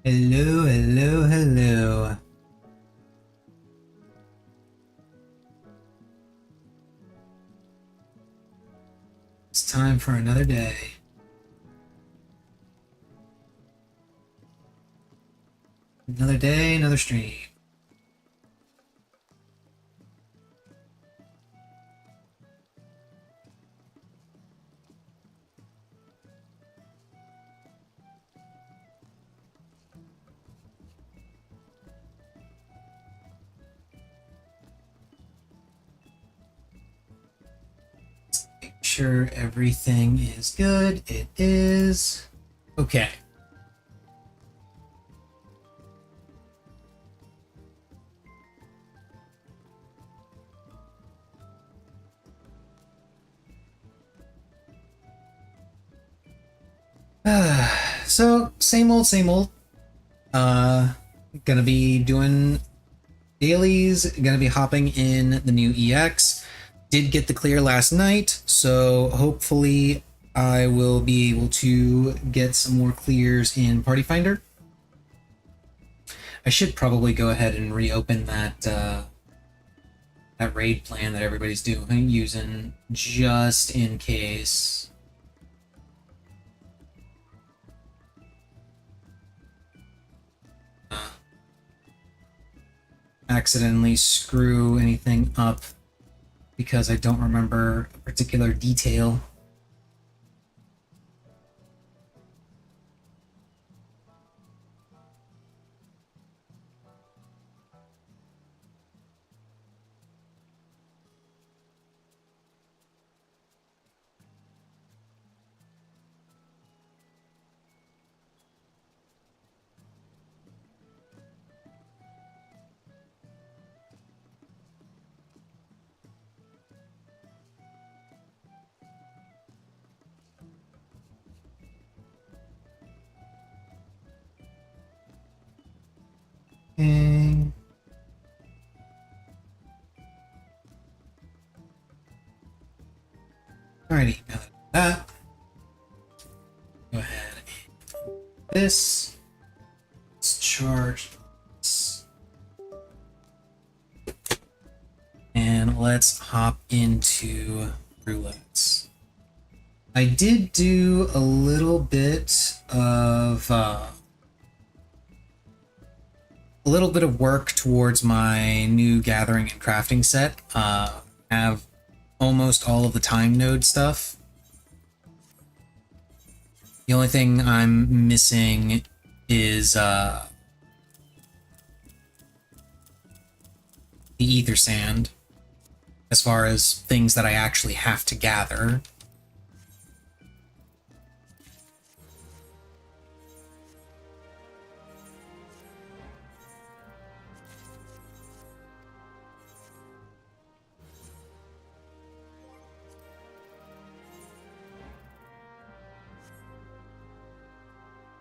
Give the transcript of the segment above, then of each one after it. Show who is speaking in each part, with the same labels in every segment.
Speaker 1: Hello, hello, hello. It's time for another day. Another day, another stream. Make sure everything is good. It is. Okay. So, same old, same old. Gonna be doing dailies, gonna be hopping in the new EX. Did get the clear last night, so hopefully I will be able to get some more clears in Party Finder. I should probably go ahead and reopen that raid plan that everybody's doing, using just in case. Accidentally screw anything up because I don't remember a particular detail. Okay. Alrighty, now that go ahead and this. Let's charge this. And let's hop into roulettes. I did do a little bit of work towards my new gathering and crafting set. Have almost all of the time node stuff. The only thing I'm missing is the ether sand, as far as things that I actually have to gather.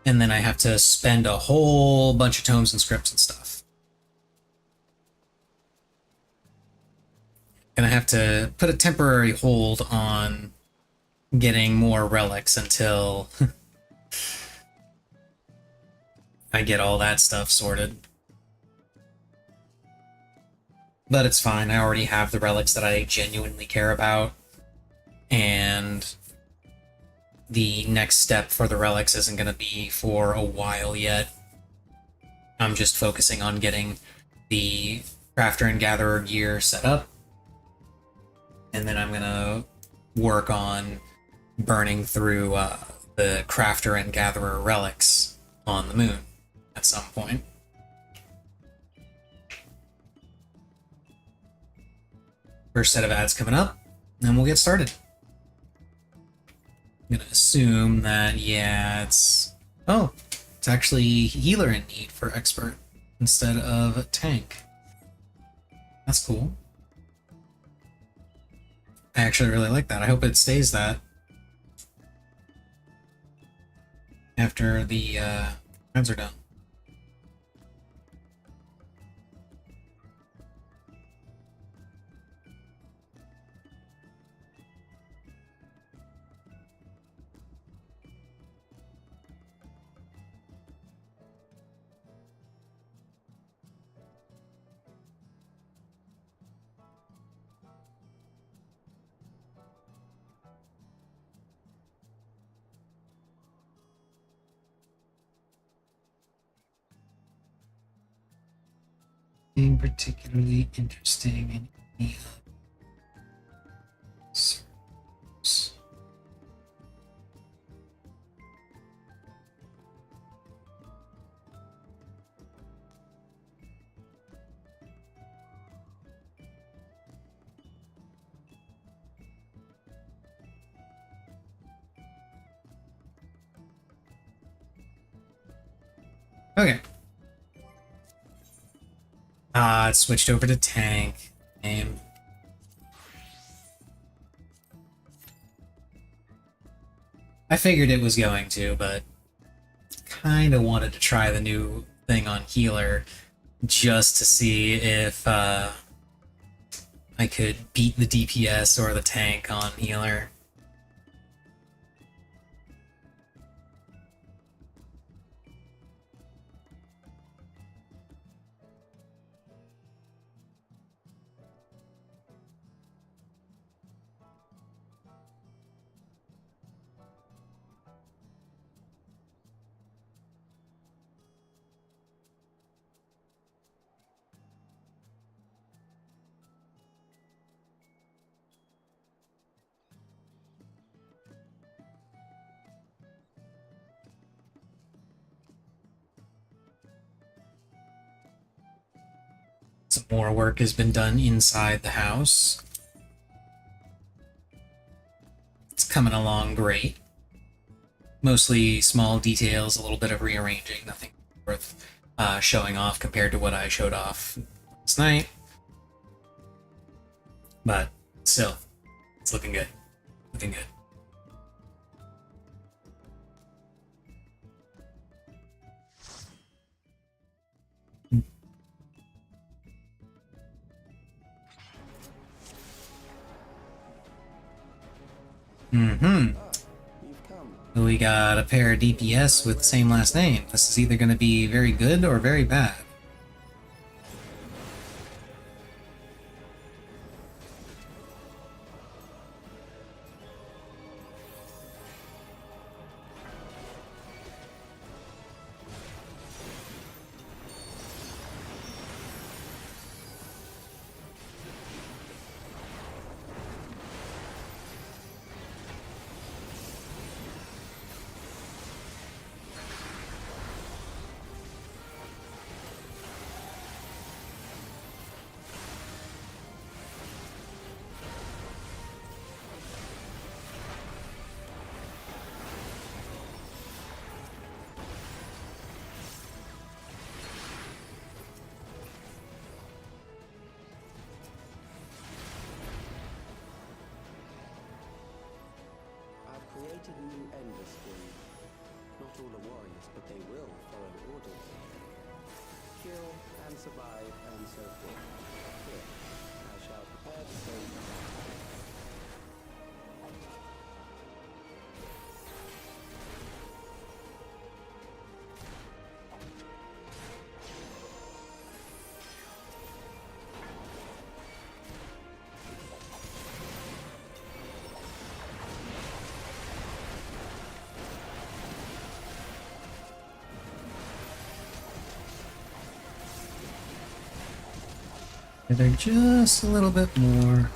Speaker 1: And then I have to spend a whole bunch of tomes and scripts and stuff. And I have to put a temporary hold on getting more relics until I get all that stuff sorted. But it's fine, I already have the relics that I genuinely care about. And the next step for the relics isn't going to be for a while yet. I'm just focusing on getting the crafter and gatherer gear set up. And then I'm going to work on burning through the crafter and gatherer relics on the moon at some point. First set of ads coming up, and we'll get started. I'm gonna assume that, yeah, it's actually healer in need for expert instead of tank. That's cool. I actually really like that. I hope it stays that after the ads are done. Being particularly interesting in any of circles. Okay. It switched over to tank. Name. I figured it was going to, but kind of wanted to try the new thing on healer just to see if I could beat the DPS or the tank on healer. Some more work has been done inside the house. It's coming along great. Mostly small details, a little bit of rearranging, nothing worth showing off compared to what I showed off last night. But still, it's looking good. Looking good. Mm-hmm. We got a pair of DPS with the same last name. This is either going to be very good or very bad.
Speaker 2: Created a new endless breed. Not all are warriors, but they will follow orders. Kill and survive and so forth. Here, I shall prepare the stage.
Speaker 1: They're just a little bit more.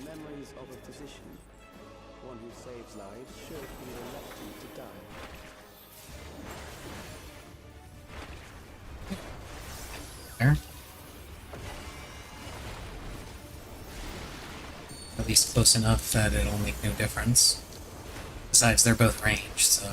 Speaker 2: Memories of a physician. One who saves lives should be reluctant to die.
Speaker 1: There. At least close enough that it'll make no difference. Besides, they're both ranged, so...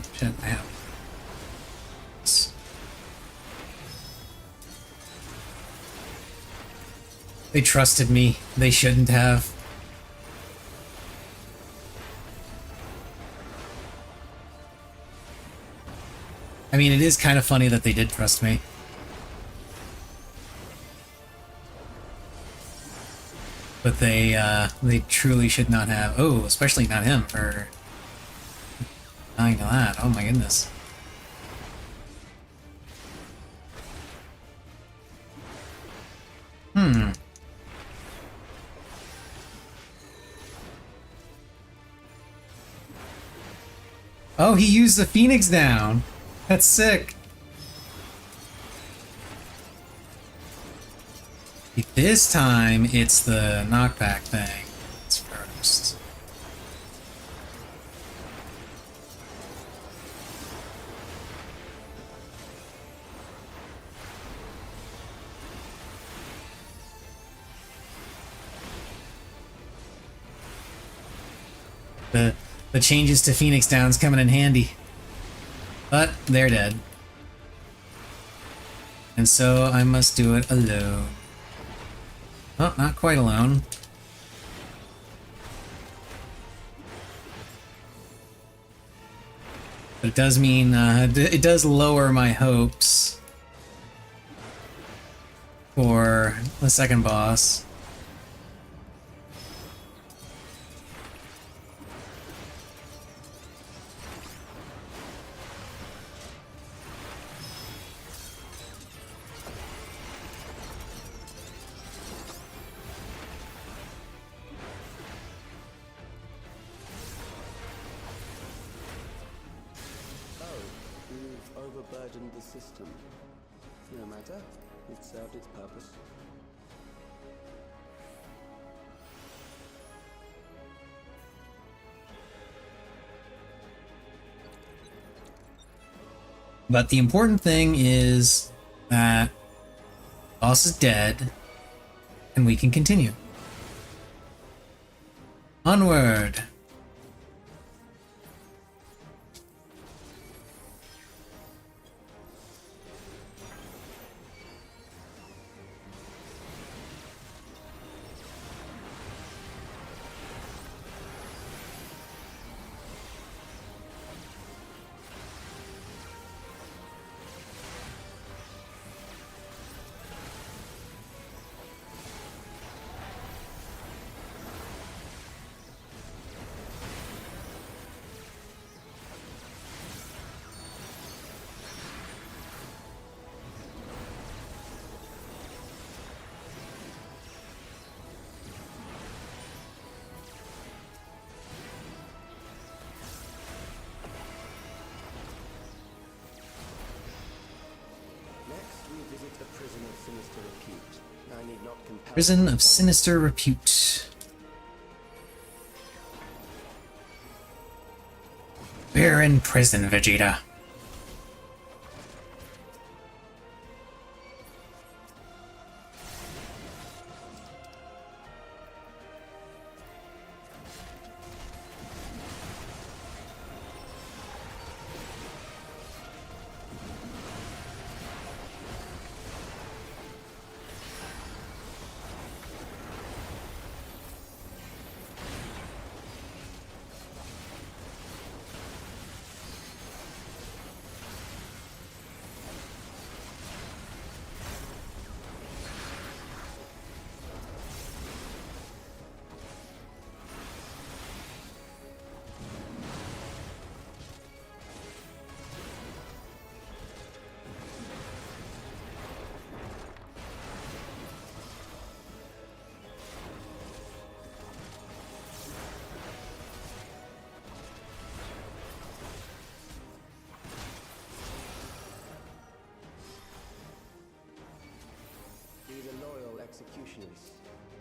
Speaker 1: Oh, shit, I have. They trusted me. They shouldn't have. I mean, it is kind of funny that they did trust me. But they truly should not have. Oh, especially not him for dying to that. Oh my goodness. Hmm. Oh, he used the Phoenix down. That's sick. This time, it's the knockback thing. It's first. The changes to Phoenix Down's coming in handy. But they're dead. And so I must do it alone. Oh, not quite alone. But it does mean, it does lower my hopes for the second boss.
Speaker 2: Overburdened the system. No matter, it served its purpose.
Speaker 1: But the important thing is that boss is dead, and we can continue. Onward! Prison of Sinister Repute. We're in prison, Vegeta.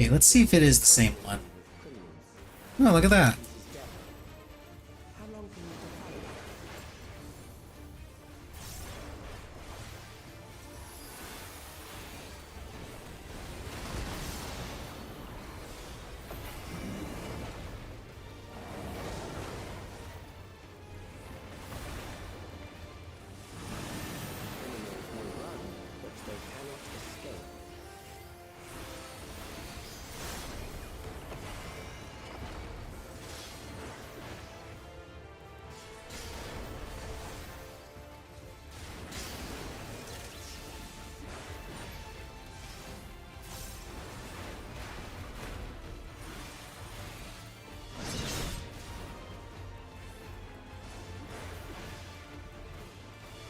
Speaker 1: Okay, let's see if it is the same one. Oh, look at that.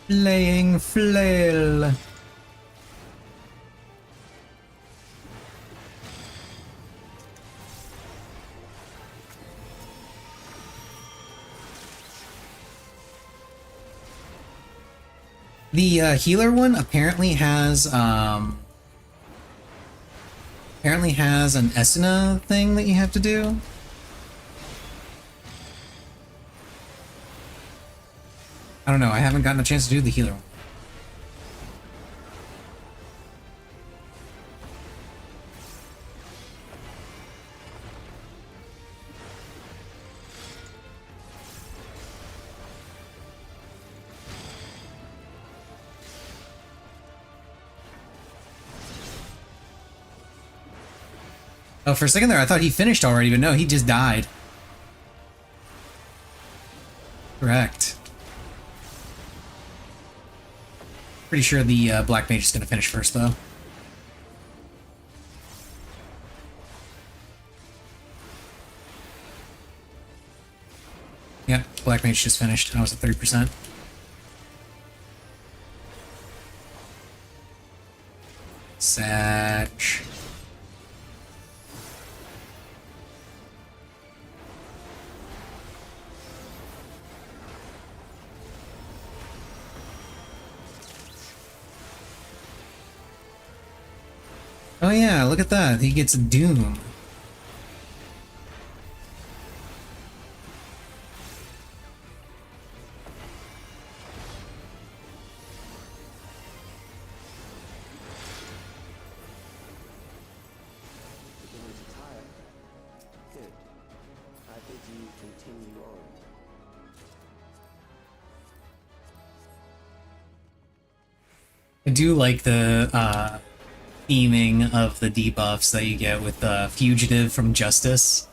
Speaker 1: Playing flail. The healer one apparently has an Esuna thing that you have to do. I don't know, I haven't gotten a chance to do the healer one. Oh, for a second there, I thought he finished already, but no, he just died. Correct. Pretty sure the Black Mage is going to finish first, though. Yep, Black Mage just finished. I was at 30%. Satch. Oh yeah, look at that. He gets Doom.
Speaker 2: Beginning to tire? Good. I bid you continue on.
Speaker 1: I do like the theming of the debuffs that you get with Fugitive from Justice.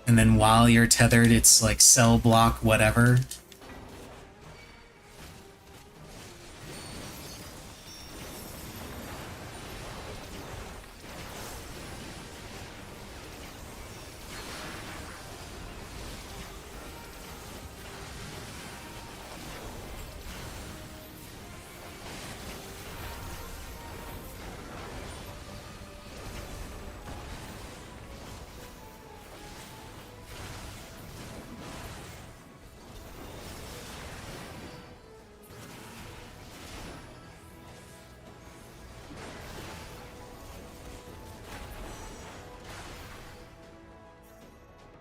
Speaker 1: And then while you're tethered, it's like cell block, whatever.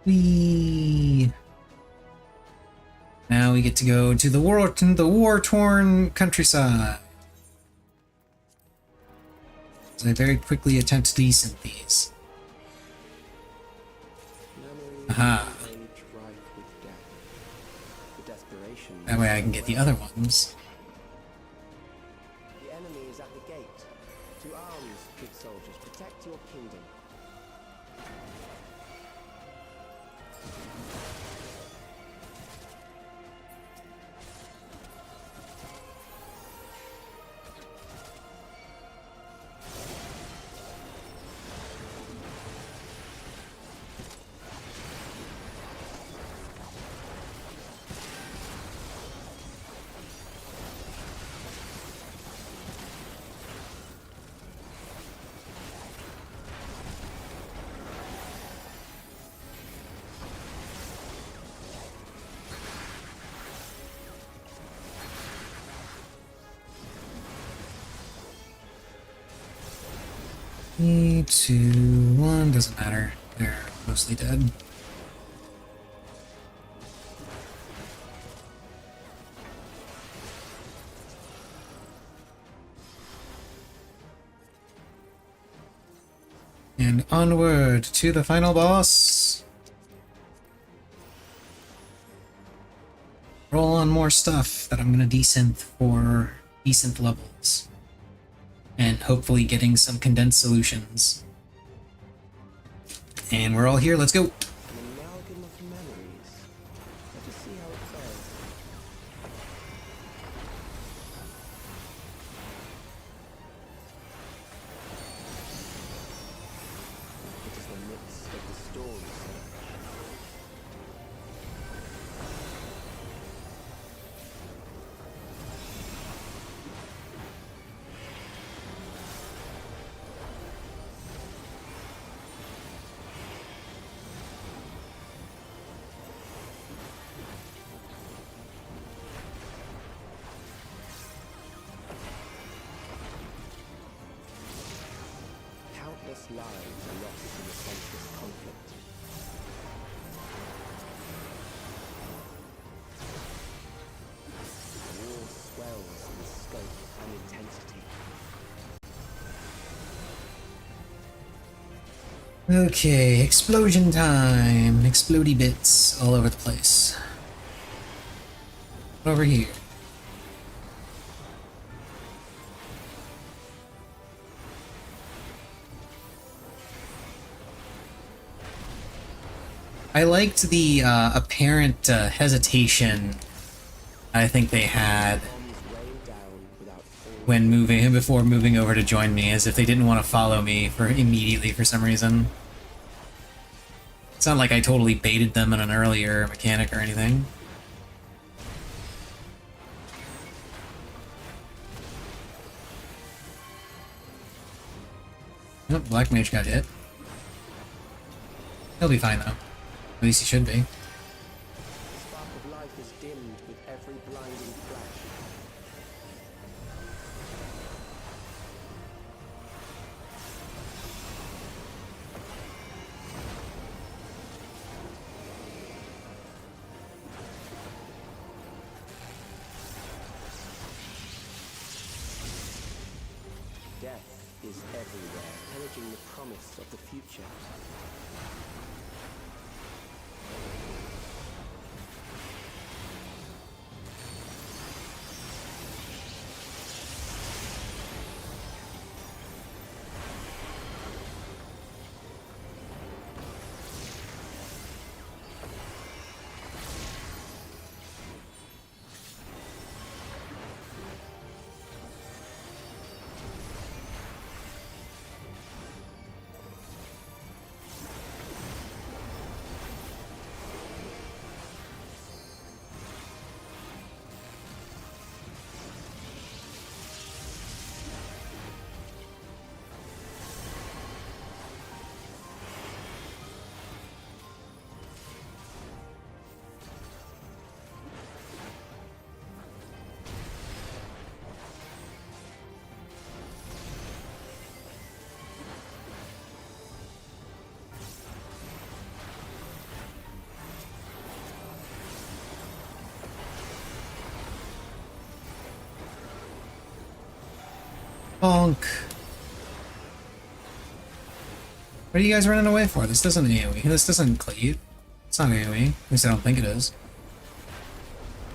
Speaker 1: Whee! Now we get to go to the war-torn countryside. As I very quickly attempt to desynth these. Aha. That way I can get the other ones.
Speaker 2: The enemy is at the gate. To arms, good soldiers, protect your kingdom.
Speaker 1: Three, two, one, doesn't matter. They're mostly dead. And onward to the final boss. Roll on more stuff that I'm gonna desynth for decent levels. And hopefully getting some condensed solutions. And we're all here, let's go!
Speaker 2: An amalgam of memories. Let us see how it fares. It is the midst of the storm, sir. lives are lost in the senseless conflict. The war swells in scope and intensity.
Speaker 1: Okay, explosion time. Explodey bits all over the place. Over here. I liked the apparent hesitation I think they had when before moving over to join me, as if they didn't want to follow me immediately for some reason. It's not like I totally baited them in an earlier mechanic or anything. Nope, Black Mage got hit. He'll be fine though. At least he should be.
Speaker 2: The spark of life is dimmed with every blinding flash. Death is everywhere, pillaging the promise of the future.
Speaker 1: Bonk. What are you guys running away for? This doesn't AoE. This doesn't cleave. It's not AoE. At least I don't think it is.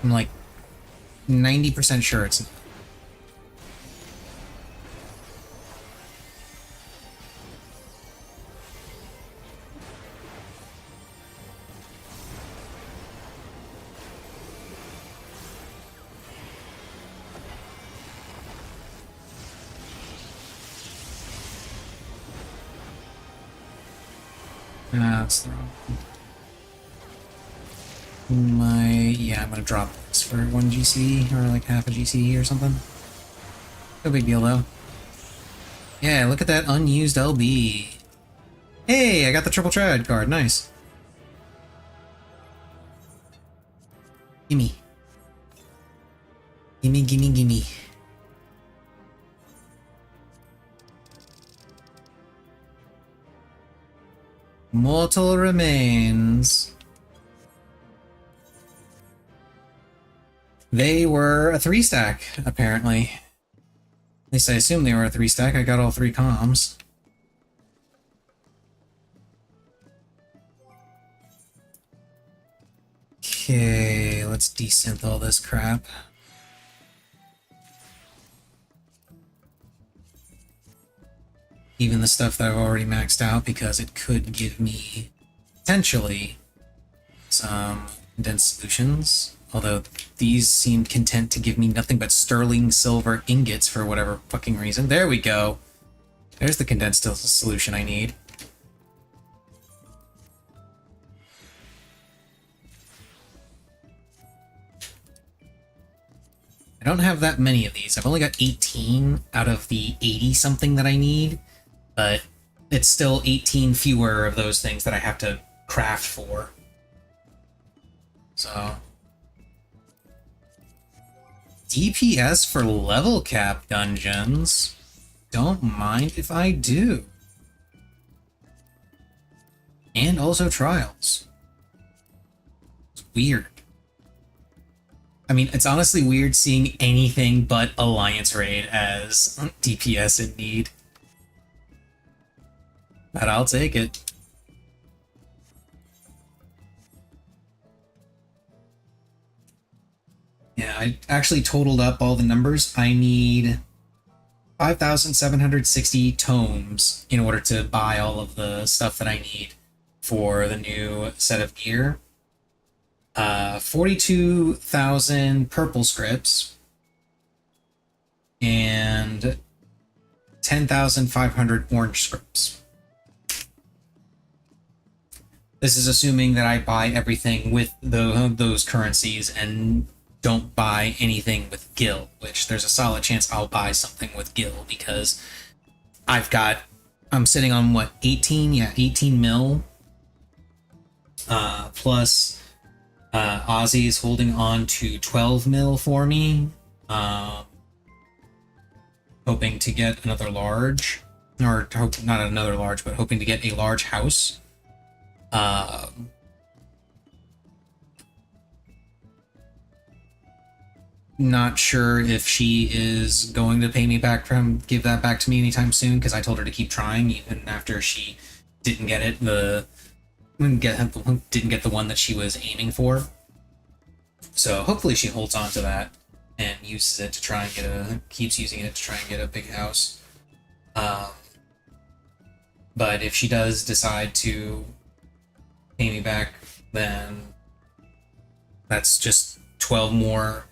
Speaker 1: I'm like 90% sure it's not. That's the wrong one. Yeah, I'm gonna drop this for 1 GC, or like half a GC or something. No big deal though. Yeah, look at that unused LB. Hey, I got the triple triad card, nice. Gimme. Gimme, gimme, gimme. Mortal Remains. They were a 3-stack, apparently. At least I assume they were a 3-stack. I got all 3 comms. Okay, let's desynth all this crap. Even the stuff that I've already maxed out, because it could give me, potentially, some condensed solutions. Although these seemed content to give me nothing but sterling silver ingots for whatever fucking reason. There we go. There's the condensed solution I need. I don't have that many of these. I've only got 18 out of the 80-something that I need. But it's still 18 fewer of those things that I have to craft for. So... DPS for level cap dungeons? Don't mind if I do. And also Trials. It's weird. I mean, it's honestly weird seeing anything but Alliance Raid as DPS in need. But I'll take it. Yeah, I actually totaled up all the numbers. I need 5,760 tomes in order to buy all of the stuff that I need for the new set of gear. 42,000 purple scripts and 10,500 orange scripts. This is assuming that I buy everything with those currencies and don't buy anything with Gil, which there's a solid chance I'll buy something with Gil because I'm sitting on what, 18? Yeah, 18 mil. Plus Ozzy is holding on to 12 mil for me. Hoping to get another large, or not another large, but hoping to get a large house. Not sure if she is going to pay me back give that back to me anytime soon, because I told her to keep trying even after she didn't get it, didn't get the one that she was aiming for. So hopefully she holds on to that and uses it to try and keeps using it to try and get a big house. But if she does decide to pay me back, then that's just 12 mil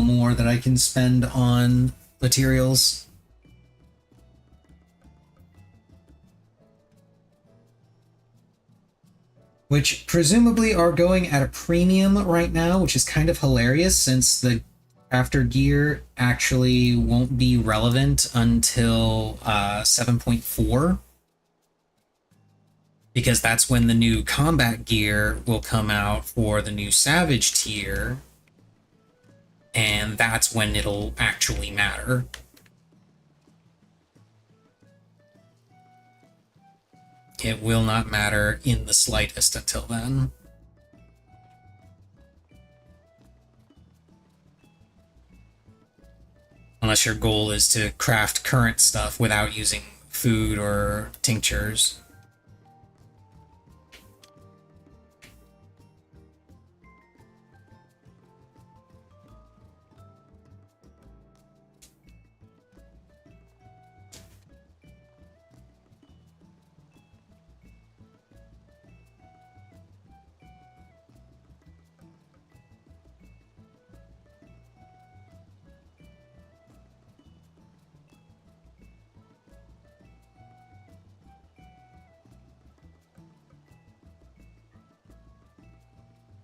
Speaker 1: more that I can spend on materials. Which presumably are going at a premium right now, which is kind of hilarious since the crafter gear actually won't be relevant until 7.4. Because that's when the new combat gear will come out for the new Savage tier. And that's when it'll actually matter. It will not matter in the slightest until then. Unless your goal is to craft current stuff without using food or tinctures.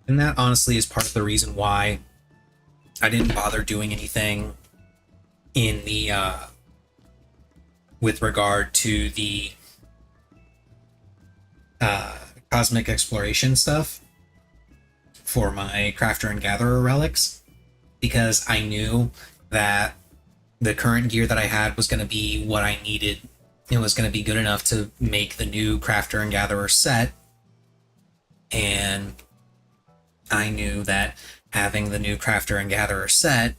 Speaker 1: And that honestly is part of the reason why I didn't bother doing anything in the with regard to the cosmic exploration stuff for my crafter and gatherer relics, because I knew that the current gear that I had was going to be what I needed. It was going to be good enough to make the new crafter and gatherer set, and I knew that having the new crafter and gatherer set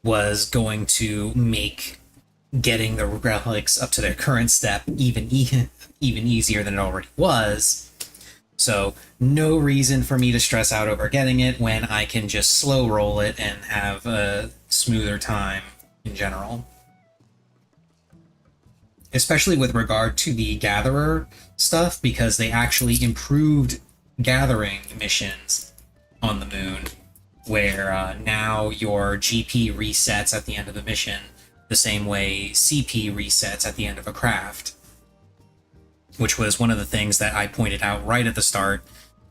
Speaker 1: was going to make getting the relics up to their current step even easier than it already was. So no reason for me to stress out over getting it when I can just slow roll it and have a smoother time in general. Especially with regard to the gatherer stuff, because they actually improved gathering missions on the moon, where now your GP resets at the end of the mission the same way CP resets at the end of a craft, which was one of the things that I pointed out right at the start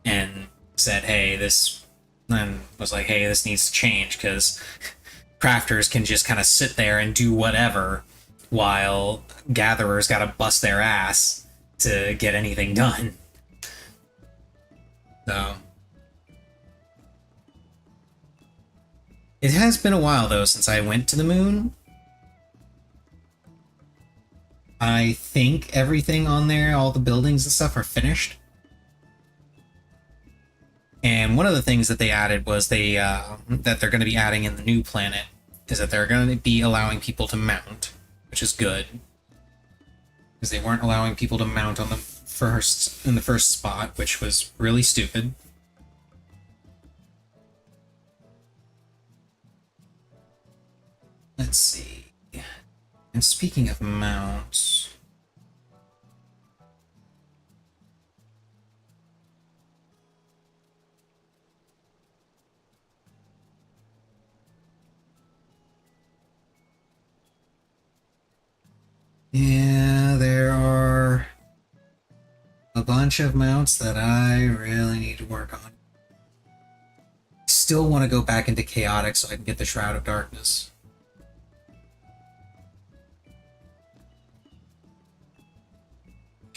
Speaker 1: and said, hey, this needs to change, because crafters can just kind of sit there and do whatever while gatherers gotta bust their ass to get anything done. So it has been a while, though, since I went to the moon. I think everything on there, all the buildings and stuff, are finished. And one of the things that they added was that they're going to be adding in the new planet is that they're going to be allowing people to mount, which is good because they weren't allowing people to mount on the first spot, which was really stupid. Let's see. And speaking of mounts, yeah, there are a bunch of mounts that I really need to work on. Still want to go back into chaotic so I can get the Shroud of Darkness.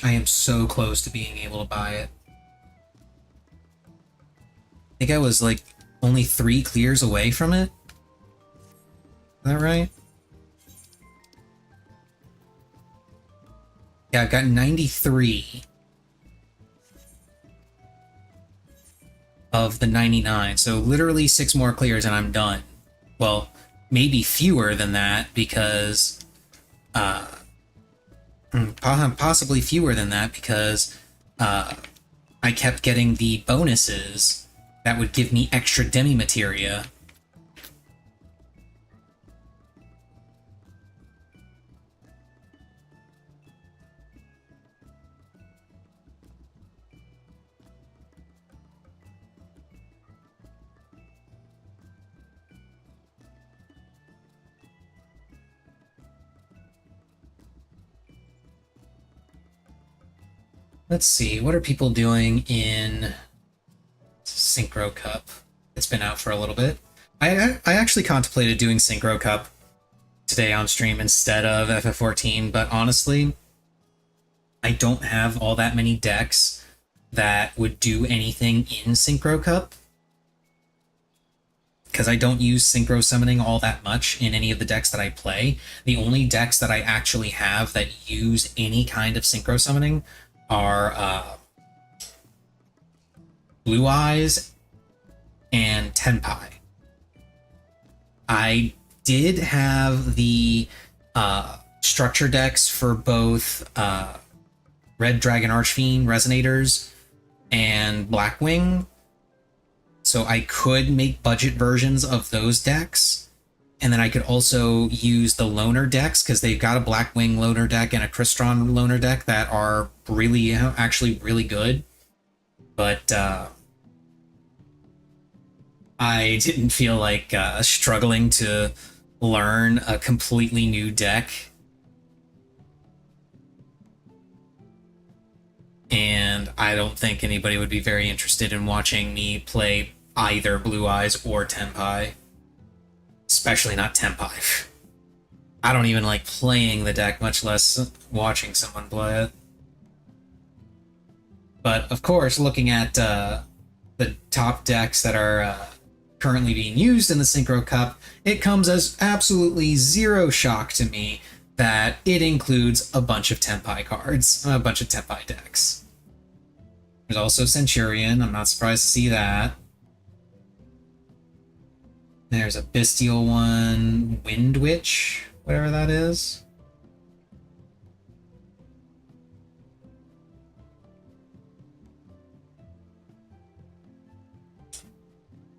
Speaker 1: I am so close to being able to buy it. I think I was like only 3 clears away from it. Is that right? Yeah, I've got 93 of the 99, so literally 6 more clears and I'm done. Well, maybe fewer than that because possibly fewer than that because I kept getting the bonuses that would give me extra demi-materia. Let's see, what are people doing in Synchro Cup? It's been out for a little bit. I actually contemplated doing Synchro Cup today on stream instead of FF14, but honestly, I don't have all that many decks that would do anything in Synchro Cup because I don't use Synchro Summoning all that much in any of the decks that I play. The only decks that I actually have that use any kind of Synchro Summoning are Blue Eyes and Tenpai. I did have the structure decks for both Red Dragon Archfiend Resonators and Blackwing, so I could make budget versions of those decks, and then I could also use the loner decks because they've got a Blackwing loner deck and a Crystron loner deck that are really, actually really good. But I didn't feel like struggling to learn a completely new deck. And I don't think anybody would be very interested in watching me play either Blue Eyes or Tenpai. Especially not Tenpai. I don't even like playing the deck, much less watching someone play it. But of course, looking at the top decks that are currently being used in the Synchro Cup, it comes as absolutely zero shock to me that it includes a bunch of Tenpai cards, a bunch of Tenpai decks. There's also Centurion, I'm not surprised to see that. There's a Bestial one, Wind Witch, whatever that is.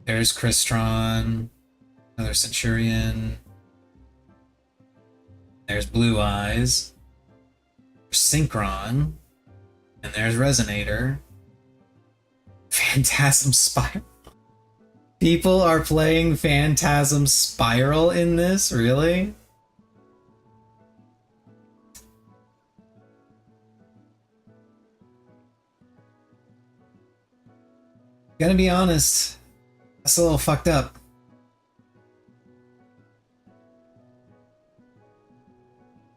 Speaker 1: There's Crystron, another Centurion. There's Blue Eyes. There's Synchron. And there's Resonator. Phantasm Spiral. People are playing Phantasm Spiral in this? Really? Gonna be honest, that's a little fucked up.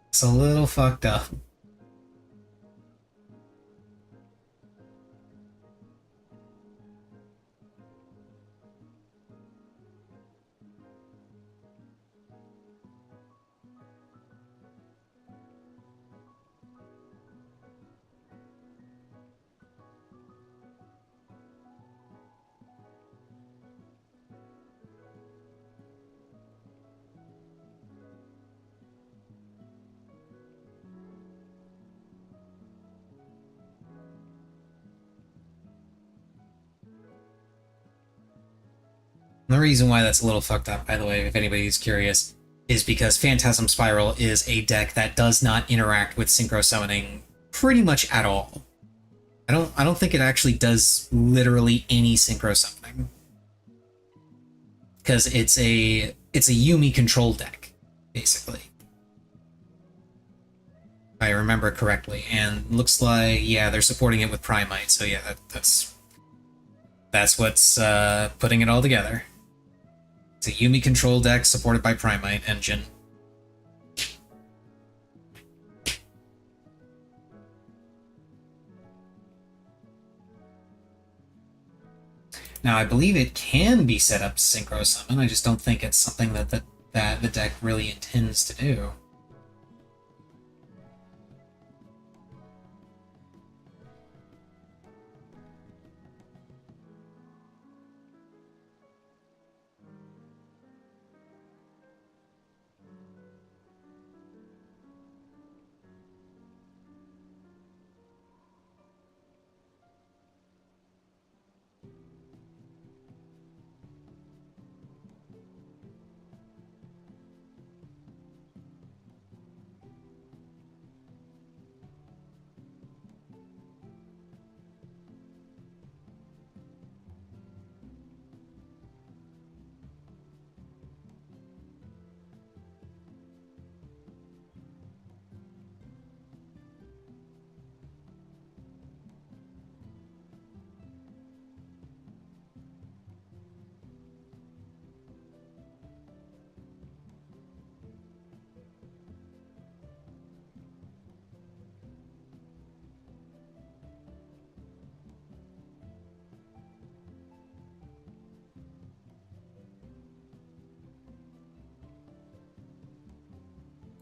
Speaker 1: It's a little fucked up. And the reason why that's a little fucked up, by the way, if anybody's curious, is because Phantasm Spiral is a deck that does not interact with Synchro Summoning pretty much at all. I don't think it actually does literally any Synchro Summoning. Because it's a Yuumi control deck, basically. If I remember correctly. And looks like, yeah, they're supporting it with Primite, so yeah, that's what's putting it all together. It's a Yuumi control deck supported by Primite engine. Now, I believe it can be set up to Synchro Summon, I just don't think it's something that the deck really intends to do.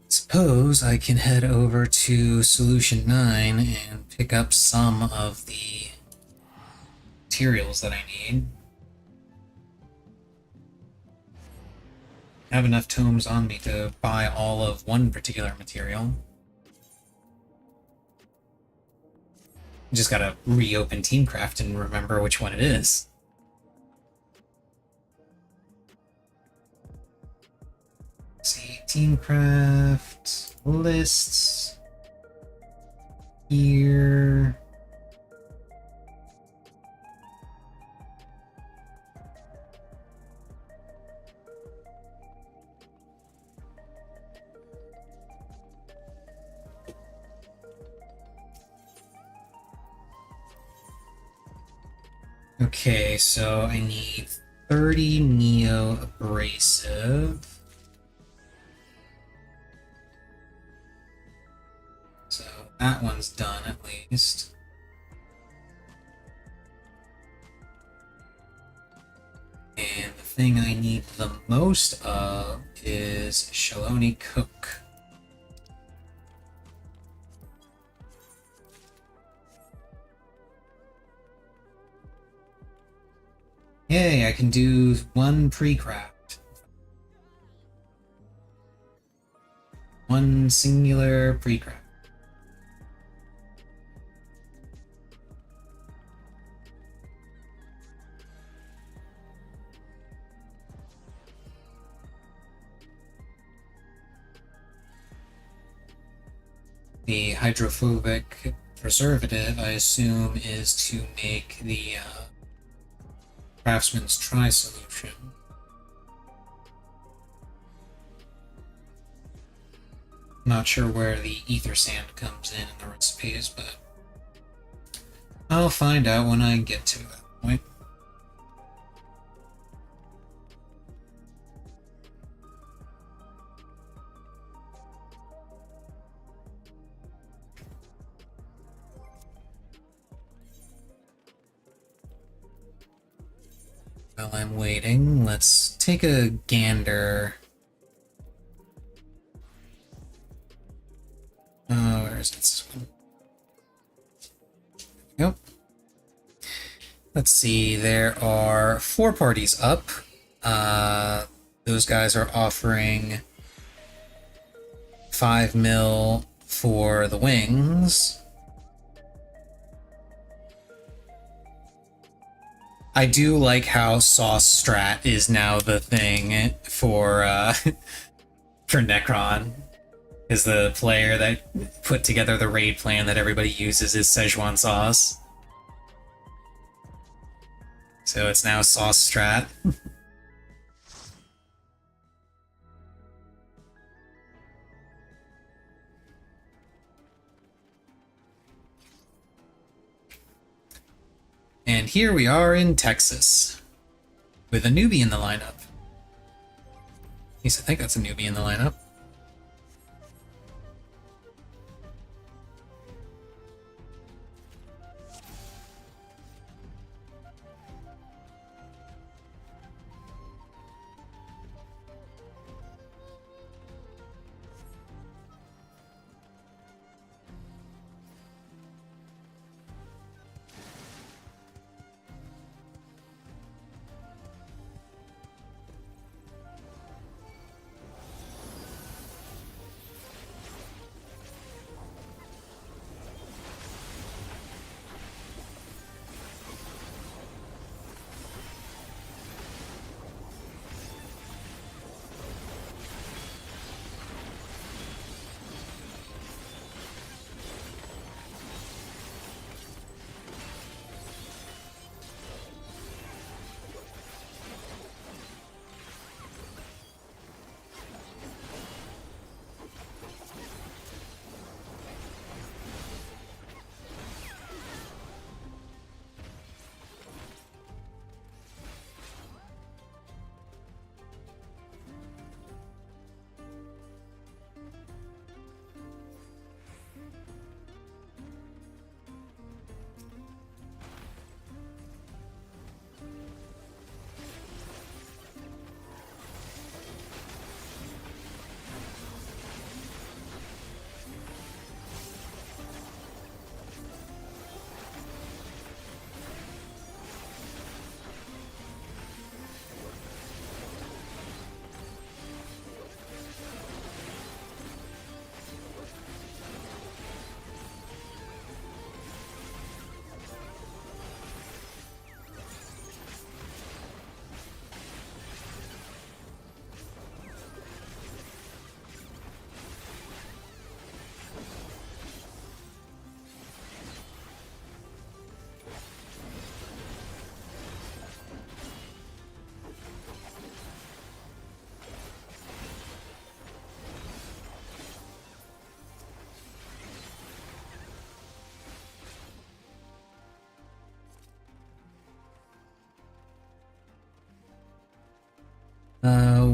Speaker 1: Suppose I can head over to Solution 9 and pick up some of the materials that I need. I have enough tomes on me to buy all of one particular material. Just gotta reopen Teamcraft and remember which one it is. Let's see, Teamcraft, lists, here. Okay, so I need 30 Neo Abrasive. So that one's done at least. And the thing I need the most of is Shaloni Cook. Yay, I can do one pre-craft. One singular pre-craft. The hydrophobic preservative, I assume, is to make the Craftsman's Try solution. Not sure where the ether sand comes in the recipes, but I'll find out when I get to that point. While I'm waiting, let's take a gander. Where is this one? Yep. Let's see, there are 4 parties up. Those guys are offering 5 mil for the wings. I do like how Sauce Strat is now the thing for for Necron. Is the player that put together the raid plan that everybody uses is Szechuan sauce. So it's now Sauce Strat. And here we are in Texas, with a newbie in the lineup. At least I think that's a newbie in the lineup.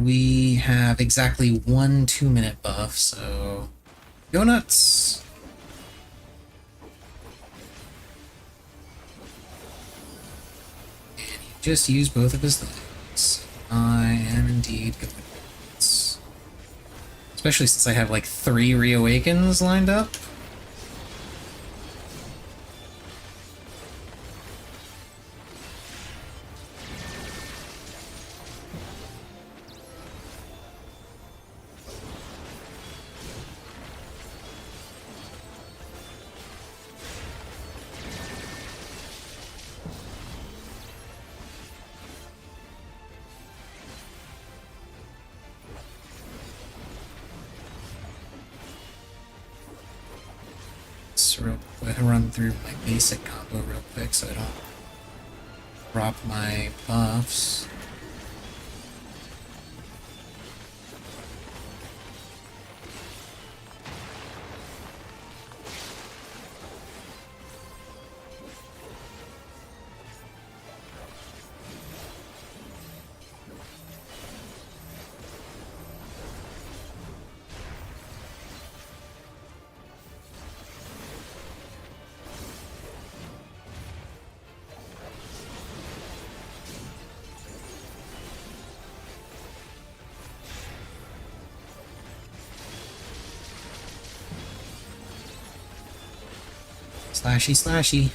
Speaker 1: We have exactly 1 2-minute buff, so go nuts! And he just used both of his things. I am indeed going nuts. Especially since I have like 3 Reawakens lined up. Run through my basic combo real quick so I don't drop my buffs. Slashy, slashy.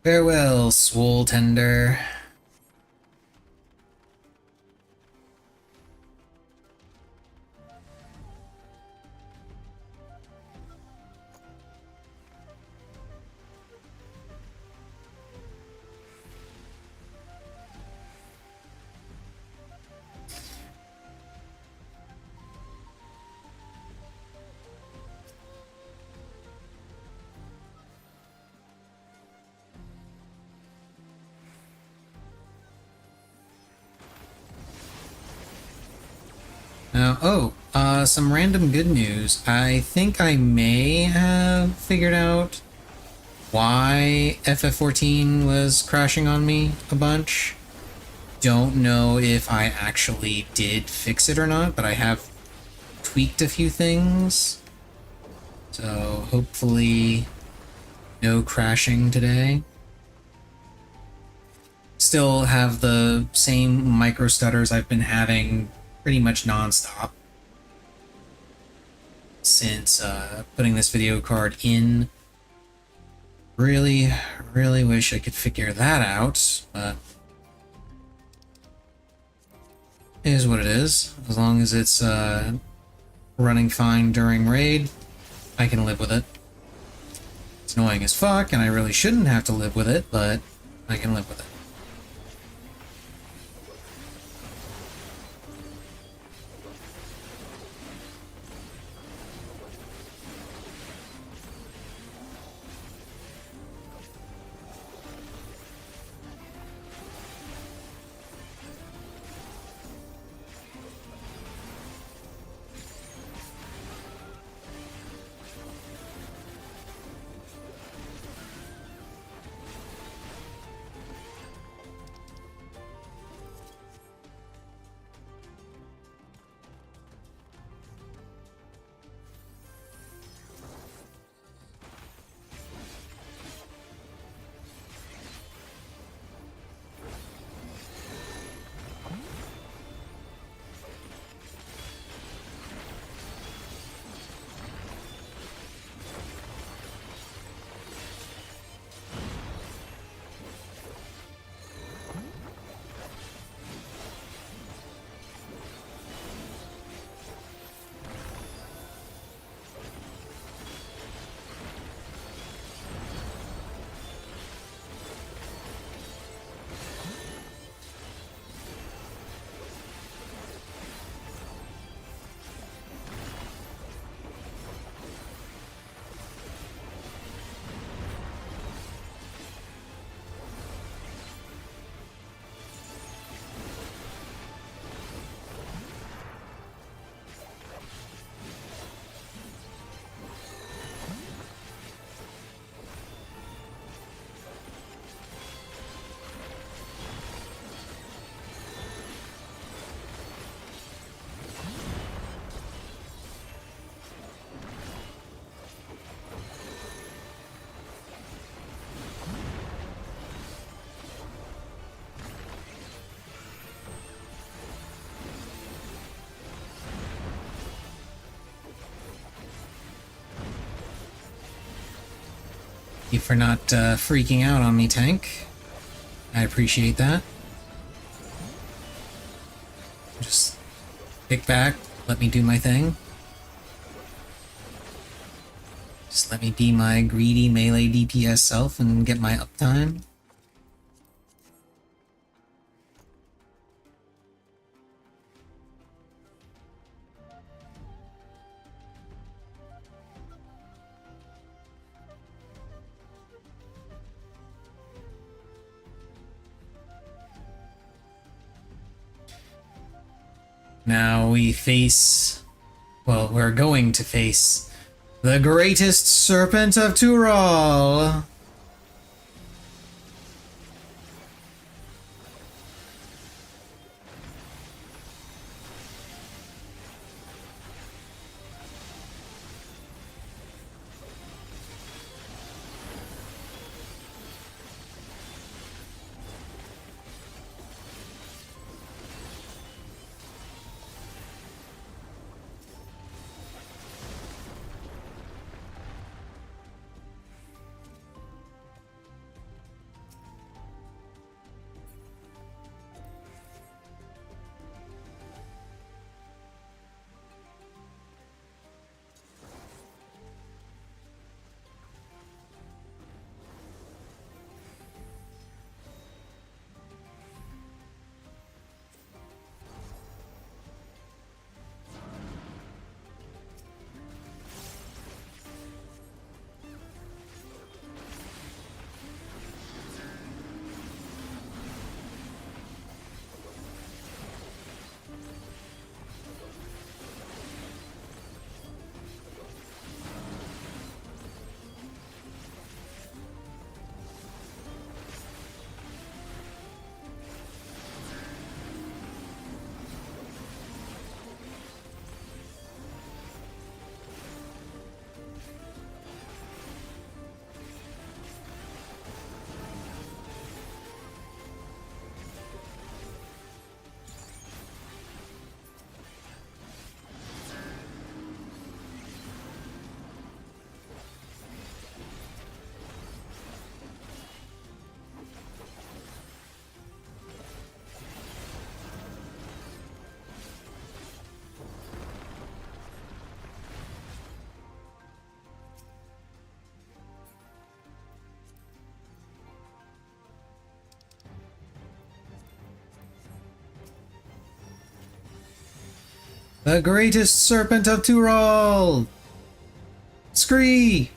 Speaker 1: Farewell, swole tender. Now, some random good news. I think I may have figured out why FF14 was crashing on me a bunch. Don't know if I actually did fix it or not, but I have tweaked a few things. So hopefully no crashing today. Still have the same micro stutters I've been having pretty much non-stop since putting this video card in. Really wish I could figure that out, but it is what it is. As long as it's running fine during raid, I can live with it. It's annoying as fuck, and I really shouldn't have to live with it, but I can live with it. Thank you for not freaking out on me, tank. I appreciate that. Just kick back, let me do my thing. Just let me be my greedy melee DPS self and get my uptime. Now we face... well, we're going to face the greatest serpent of Tural! The greatest serpent of Turol! Scree!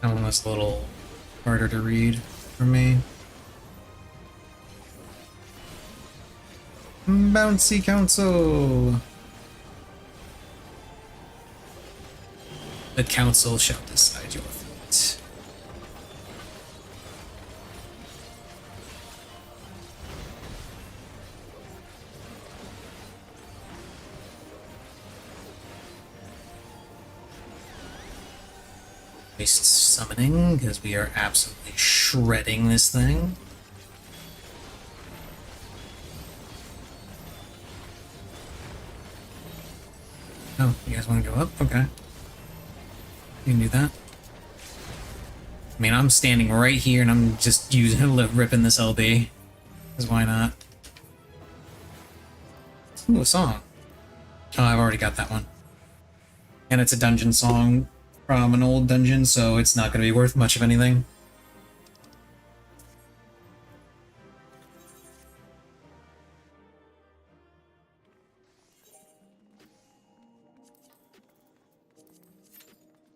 Speaker 1: That one was a little harder to read for me. Bouncy Council! The council shall decide your fate. Waste summoning, because we are absolutely shredding this thing. Oh, you guys want to go up? Okay. You can do that. I mean, I'm standing right here and I'm just ripping this LB. Because why not? Ooh, a song. Oh, I've already got that one. And it's a dungeon song from an old dungeon, so it's not going to be worth much of anything.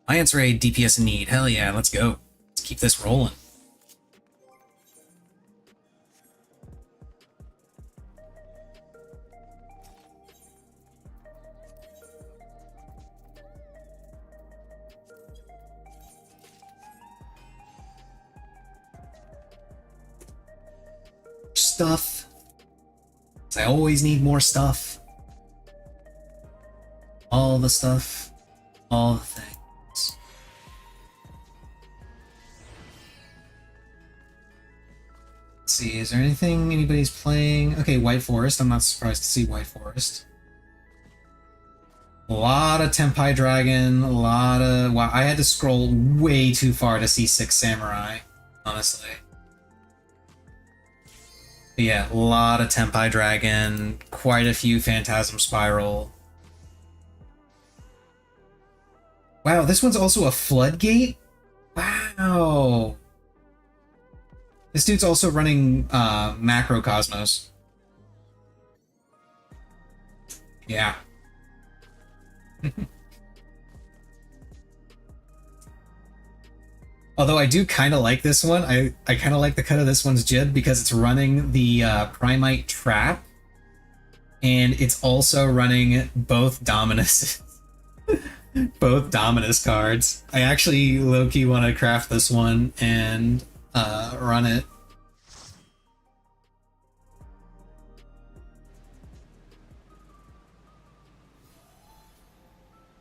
Speaker 1: Alliance Raid, DPS in need. Hell yeah, let's go. Let's keep this rolling. Stuff. 'Cause I always need more stuff. All the stuff. All the things. Let's see, is there anything anybody's playing? Okay, White Forest. I'm not surprised to see White Forest. A lot of Tempai Dragon, a lot of... Wow, I had to scroll way too far to see Six Samurai, honestly. But yeah, a lot of Tempai Dragon, quite a few Phantasm Spiral. Wow, this one's also a Floodgate? Wow! This dude's also running Macrocosmos. Yeah. Although I do kind of like this one. I kind of like the cut of this one's jib because it's running the Primite Trap. And it's also running both Dominus. Both Dominus cards. I actually low-key want to craft this one and run it.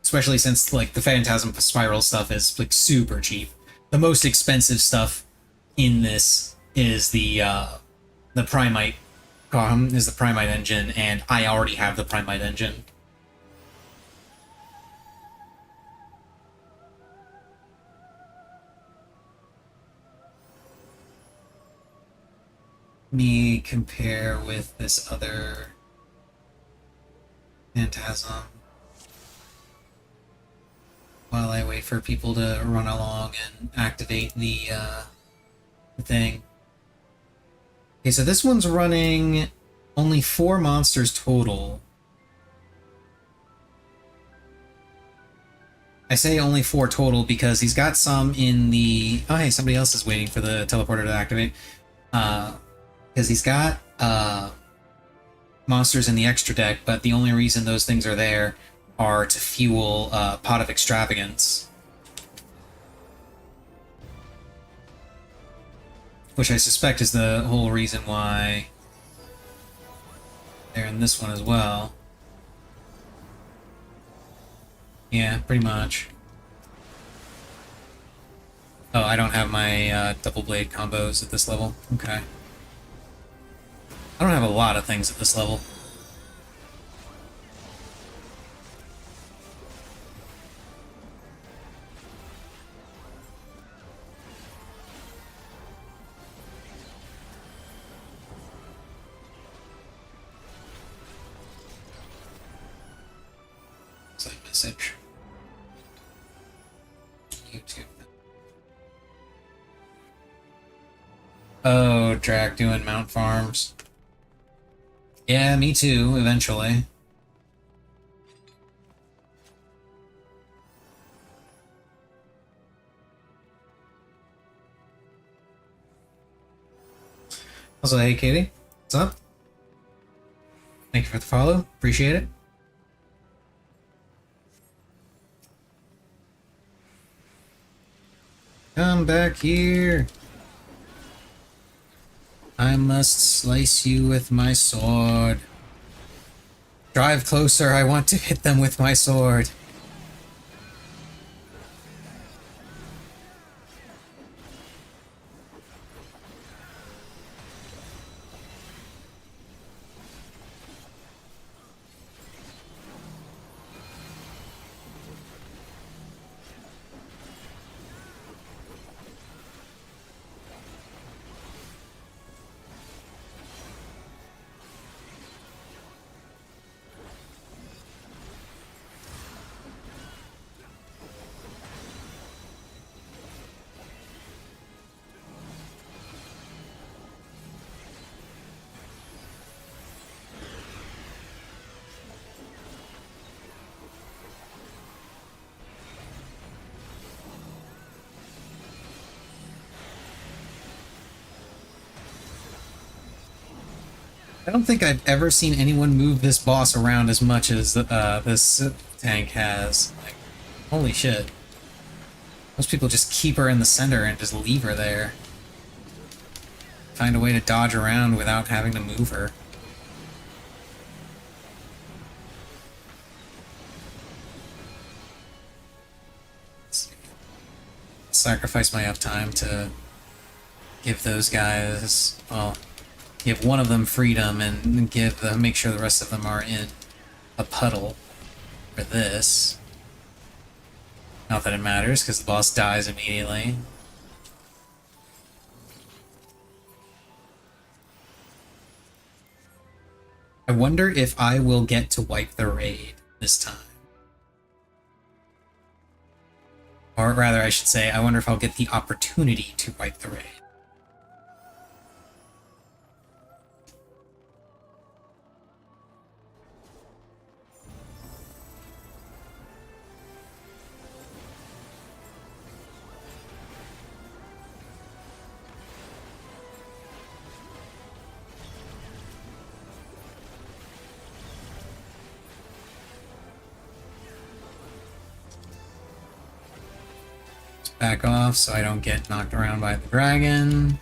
Speaker 1: Especially since like the Phantasm Spiral stuff is like super cheap. The most expensive stuff in this is the Primite engine, and I already have the Primite engine. me compare with this other Phantasm while I wait for people to run along and activate the thing. Okay, so this one's running only 4 monsters total. I say only 4 total because he's got some in the... Oh, hey, somebody else is waiting for the teleporter to activate. Because he's got monsters in the extra deck, but the only reason those things are there are to fuel Pot of Extravagance. Which I suspect is the whole reason why they're in this one as well. Yeah, pretty much. Oh, I don't have my double blade combos at this level. Okay. I don't have a lot of things at this level. Side message. YouTube. Oh, Drac doing mount farms. Yeah, me too, eventually. Also, hey Katie, what's up? Thank you for the follow, appreciate it. Come back here. I must slice you with my sword. Drive closer, I want to hit them with my sword. I don't think I've ever seen anyone move this boss around as much as this tank has. Like, holy shit. Most people just keep her in the center and just leave her there. Find a way to dodge around without having to move her. Sacrifice my uptime to give those guys, well, give one of them freedom and make sure the rest of them are in a puddle for this. Not that it matters, because the boss dies immediately. I wonder if I will get to wipe the raid this time. Or rather, I should say, I wonder if I'll get the opportunity to wipe the raid. Back off so I don't get knocked around by the dragon.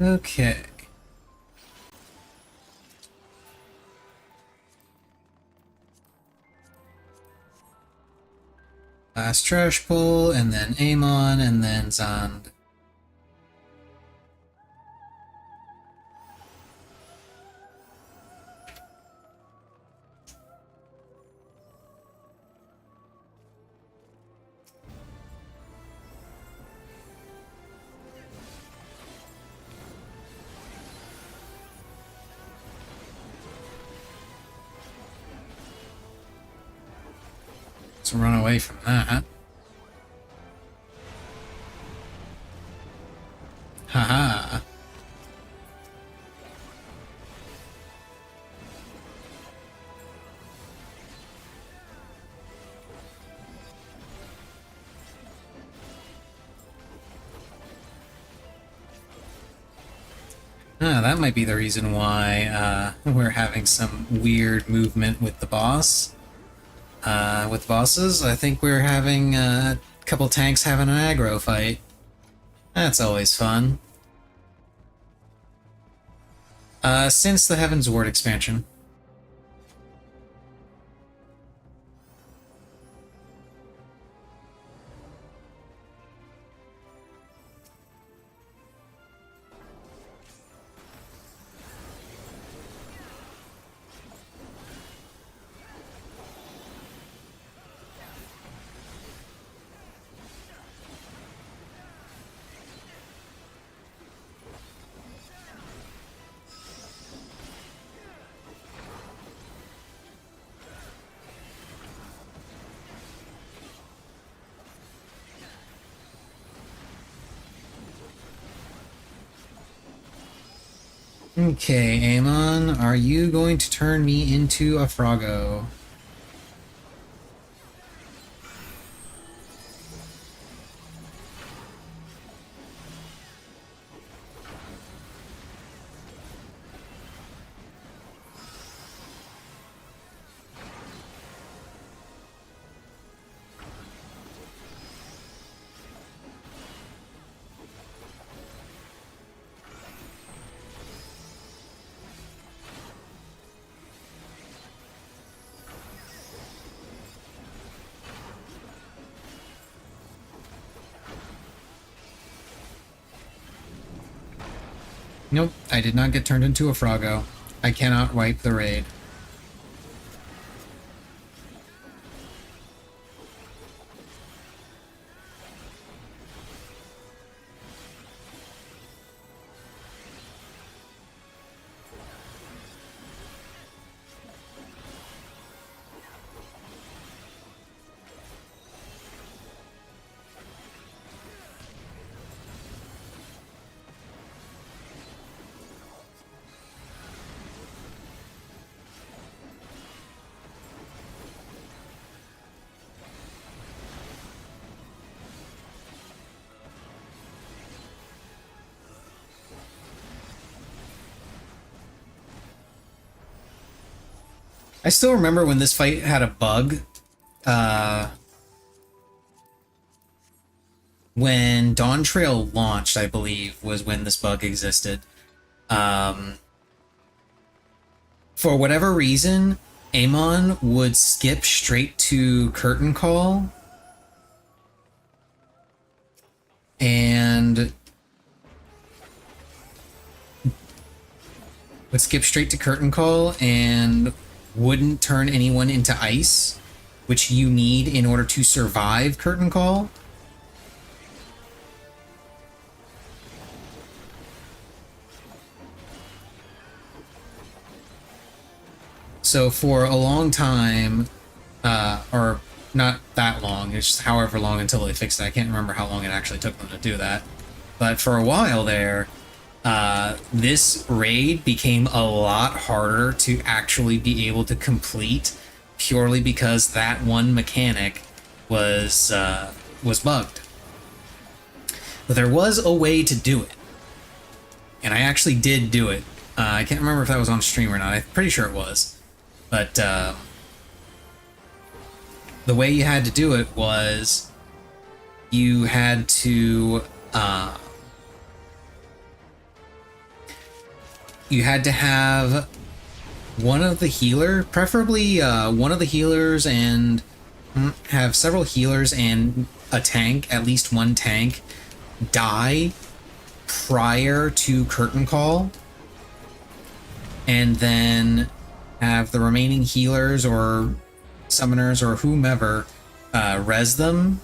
Speaker 1: Okay. Last trash pull, and then Amon, and then Zand. Let's run away from that. Haha. Ah, that might be the reason why we're having some weird movement with the boss. With bosses, I think we're having a couple tanks having an aggro fight. That's always fun. Since the Heaven's Ward expansion. Okay, Amon, are you going to turn me into a Froggo? Nope, I did not get turned into a Froggo. I cannot wipe the raid. I still remember when this fight had a bug. When Dawn Trail launched, I believe, was when this bug existed. For whatever reason, Amon would skip straight to Curtain Call. And would skip straight to Curtain Call and wouldn't turn anyone into ice, which you need in order to survive Curtain Call. So for a long time, or not that long, it's just however long until they fixed it. I can't remember how long it actually took them to do that. But for a while there, this raid became a lot harder to actually be able to complete purely because that one mechanic was bugged. But there was a way to do it. And I actually did do it. I can't remember if that was on stream or not. I'm pretty sure it was. But the way you had to do it was you had to you had to have one of the healer, preferably one of the healers, and have several healers and a tank, at least one tank, die prior to curtain call, and then have the remaining healers or summoners or whomever res them,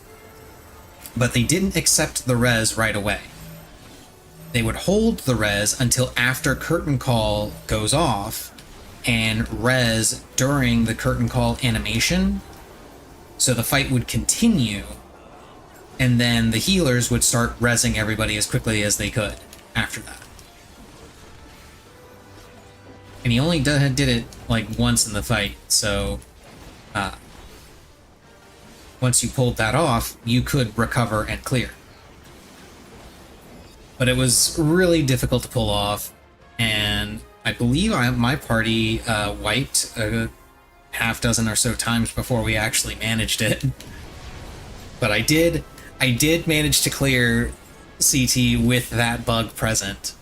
Speaker 1: but they didn't accept the res right away. They would hold the res until after curtain call goes off and res during the curtain call animation, so the fight would continue, and then the healers would start resing everybody as quickly as they could after that. And he only did it like once in the fight, so once you pulled that off, you could recover and clear. But it was really difficult to pull off, and I believe my party wiped a half dozen or so times before we actually managed it. But I did manage to clear CT with that bug present.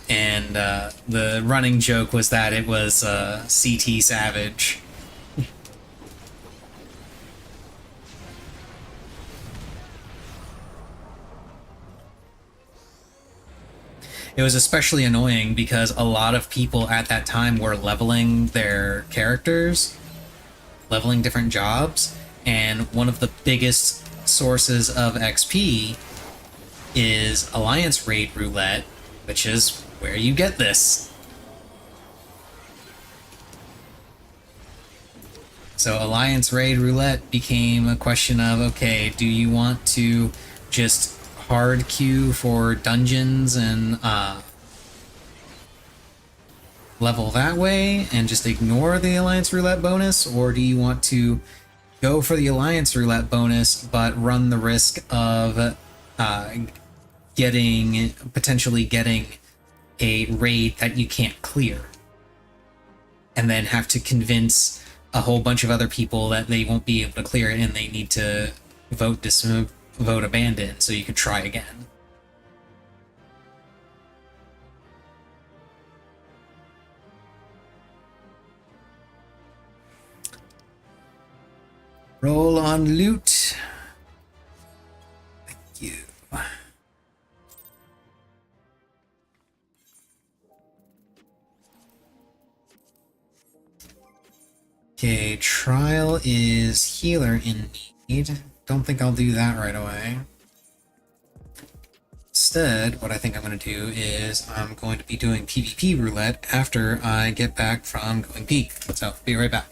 Speaker 1: And the running joke was that it was CT Savage. It was especially annoying because a lot of people at that time were leveling their characters, leveling different jobs, and one of the biggest sources of XP is Alliance Raid Roulette, which is where you get this. So Alliance Raid Roulette became a question of, okay, do you want to just hard queue for dungeons and level that way and just ignore the Alliance Roulette bonus, or do you want to go for the Alliance Roulette bonus but run the risk of potentially getting a raid that you can't clear, and then have to convince a whole bunch of other people that they won't be able to clear it and they need to vote abandon so you could try again. Roll on loot. Thank you. Okay, trial is healer in need. Don't think I'll do that right away. Instead, what I think I'm going to do is I'm going to be doing PvP roulette after I get back from going peak. So, be right back.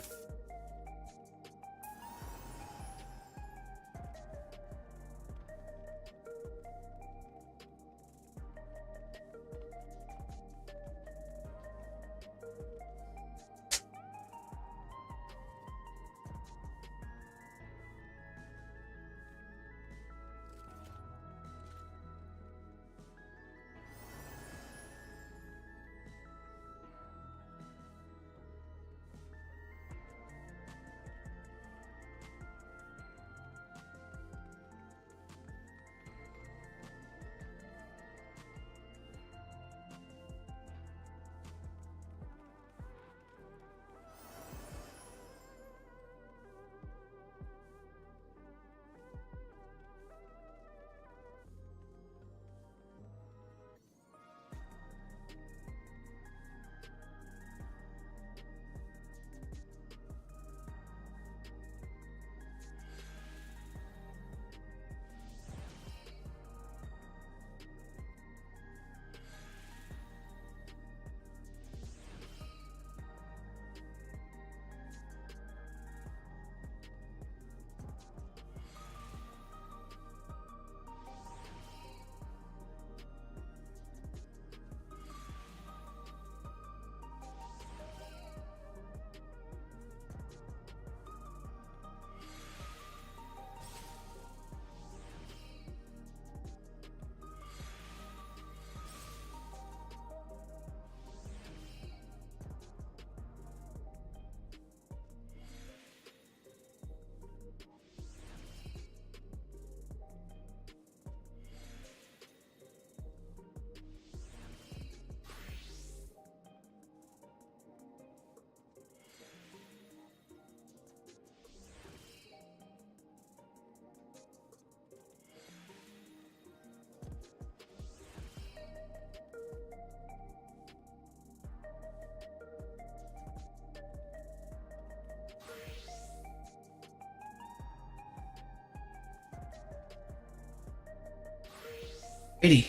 Speaker 1: Alrighty.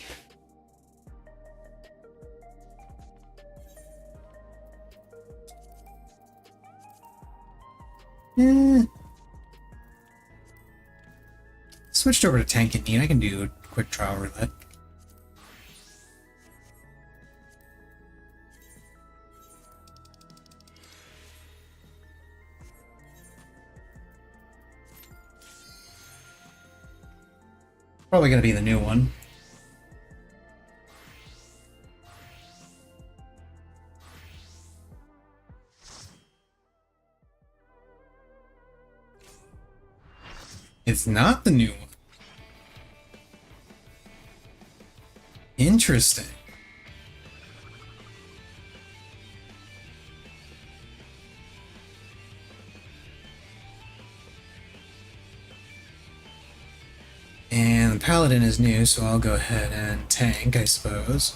Speaker 1: Switched over to tank and need. I can do a quick trial roulette. Probably gonna be the new one. It's not the new one. Interesting. And the Paladin is new, so I'll go ahead and tank, I suppose.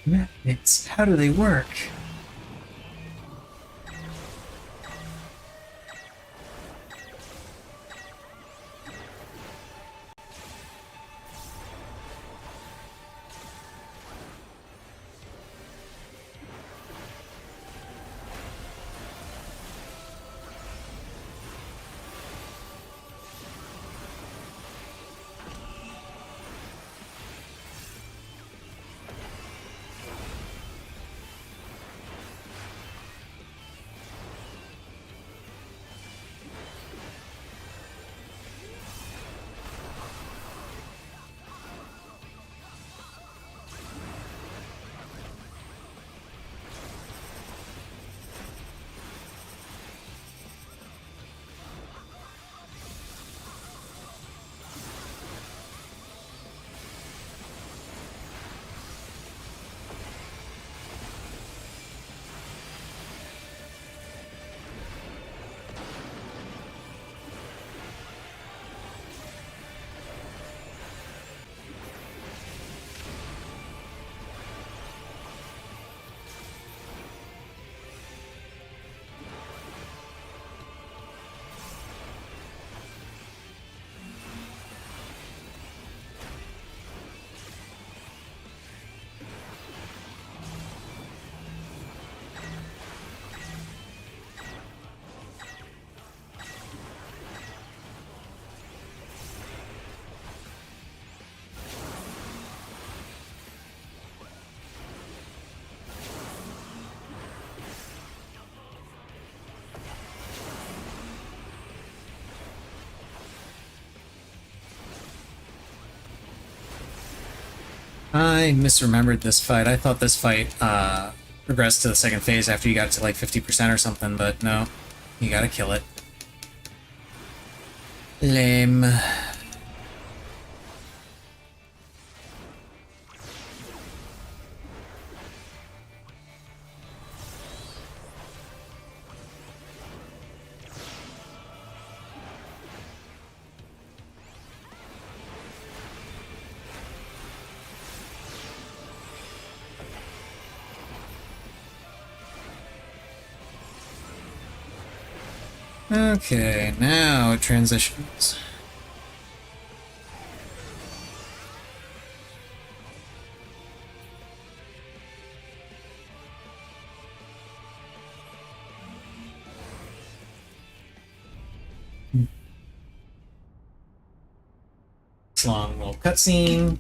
Speaker 1: Magnets, how do they work? I misremembered this fight. I thought this fight progressed to the second phase after you got to like 50% or something, but no. You gotta kill it. Lame. Okay, now it transitions. This long little cutscene.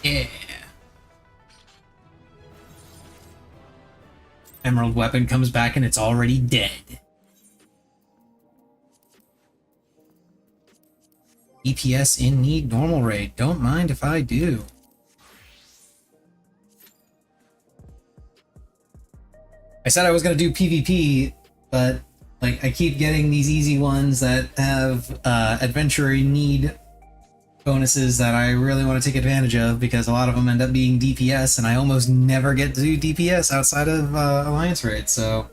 Speaker 1: Yeah. Emerald weapon comes back and it's already dead. EPS in need normal raid. Don't mind if I do. I said I was gonna do PvP, but like I keep getting these easy ones that have adventurer need bonuses that I really want to take advantage of because a lot of them end up being DPS, and I almost never get to do DPS outside of Alliance raids. So.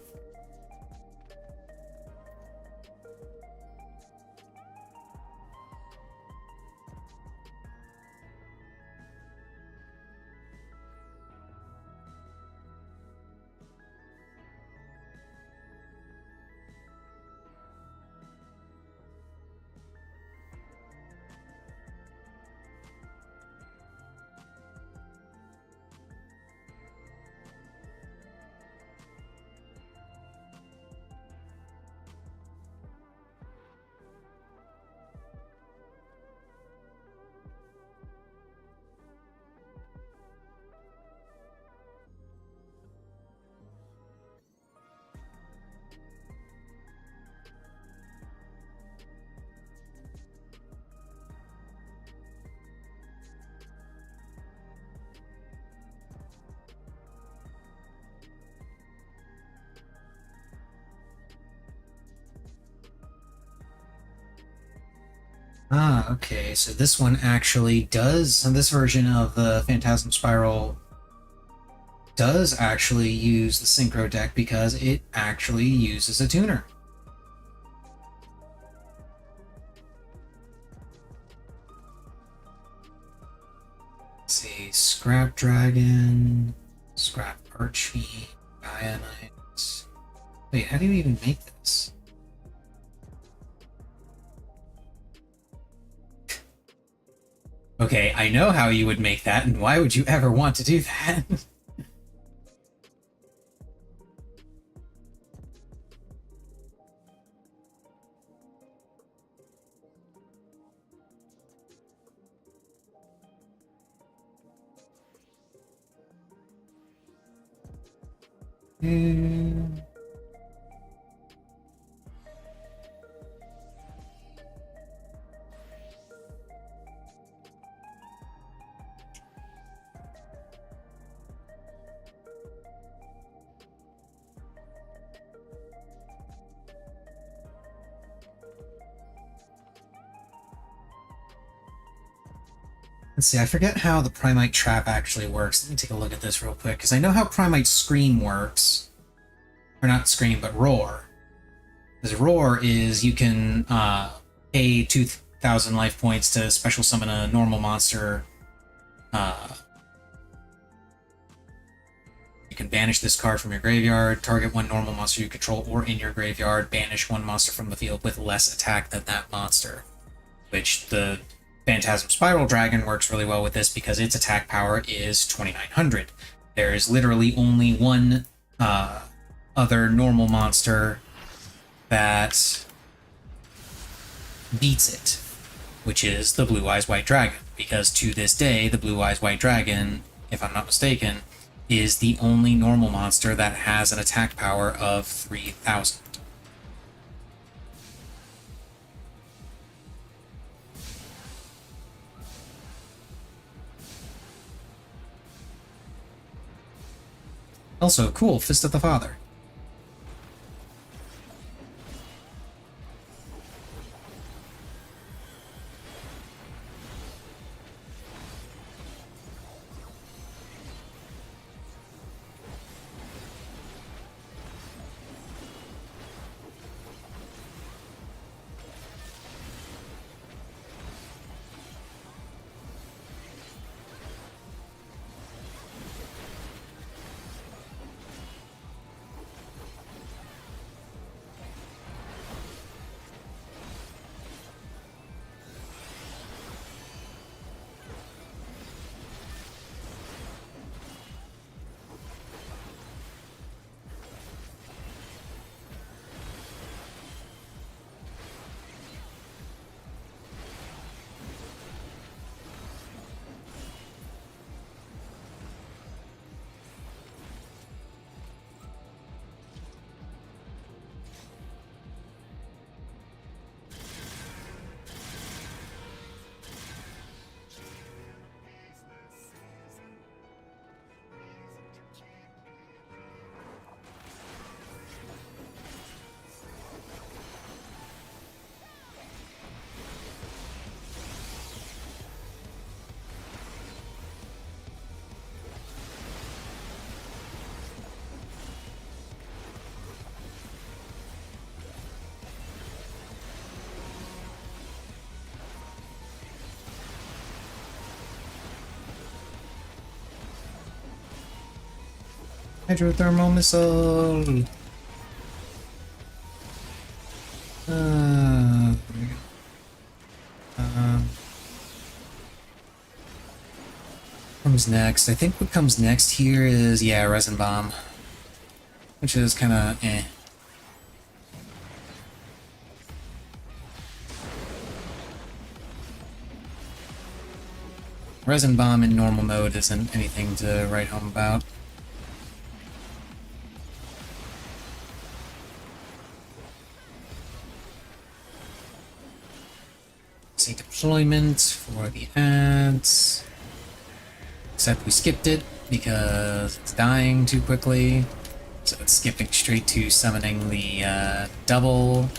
Speaker 1: Ah, okay, so this one actually does, and this version of the Phantasm Spiral does actually use the Synchro deck because it actually uses a tuner. Let's see, Scrap Dragon, Scrap Archie, Gaia Knight. Wait, how do you even make this? Okay, I know how you would make that, and why would you ever want to do that? Hmm. Let's see, I forget how the Primite Trap actually works. Let me take a look at this real quick, because I know how Primite Scream works. Or not Scream, but Roar. Because Roar is you can pay 2,000 life points to special summon a normal monster. You can banish this card from your graveyard, target one normal monster you control or in your graveyard, banish one monster from the field with less attack than that monster. Which the Phantasm Spiral Dragon works really well with this because its attack power is 2,900. There is literally only one other normal monster that beats it, which is the Blue Eyes White Dragon. Because to this day, the Blue Eyes White Dragon, if I'm not mistaken, is the only normal monster that has an attack power of 3,000. Also, cool, Fist of the Father. Hydrothermal missile. There we go. Comes next. I think what comes next here is, yeah, Resin Bomb. Which is kind of eh. Resin Bomb in normal mode isn't anything to write home about. See deployment for the ads. Except we skipped it because it's dying too quickly. So it's skipping straight to summoning the double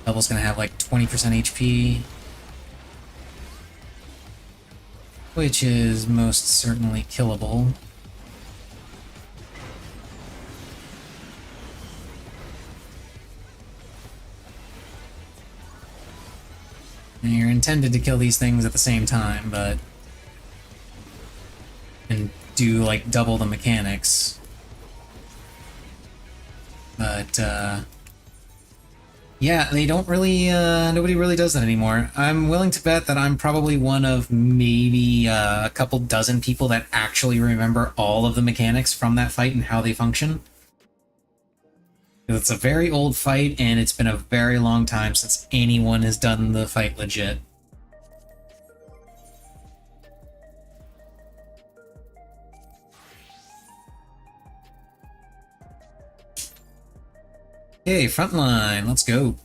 Speaker 1: Level's gonna have like 20% HP, which is most certainly killable. And you're intended to kill these things at the same time, but and do like double the mechanics. But yeah, they don't really, nobody really does that anymore. I'm willing to bet that I'm probably one of maybe a couple dozen people that actually remember all of the mechanics from that fight and how they function. It's a very old fight, and it's been a very long time since anyone has done the fight legit. Okay, frontline, let's go.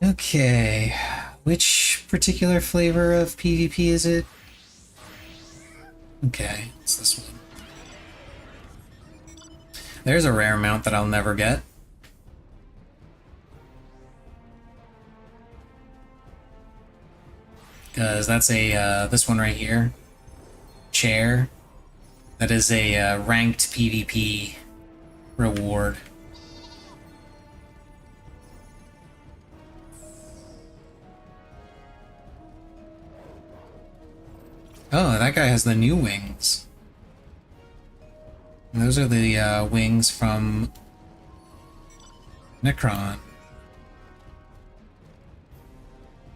Speaker 1: Okay, which particular flavor of PvP is it? Okay, it's this one. There's a rare mount that I'll never get. Because that's a, this one right here. Chair. That is a ranked PvP reward. Oh, that guy has the new wings. And those are the wings from Necron.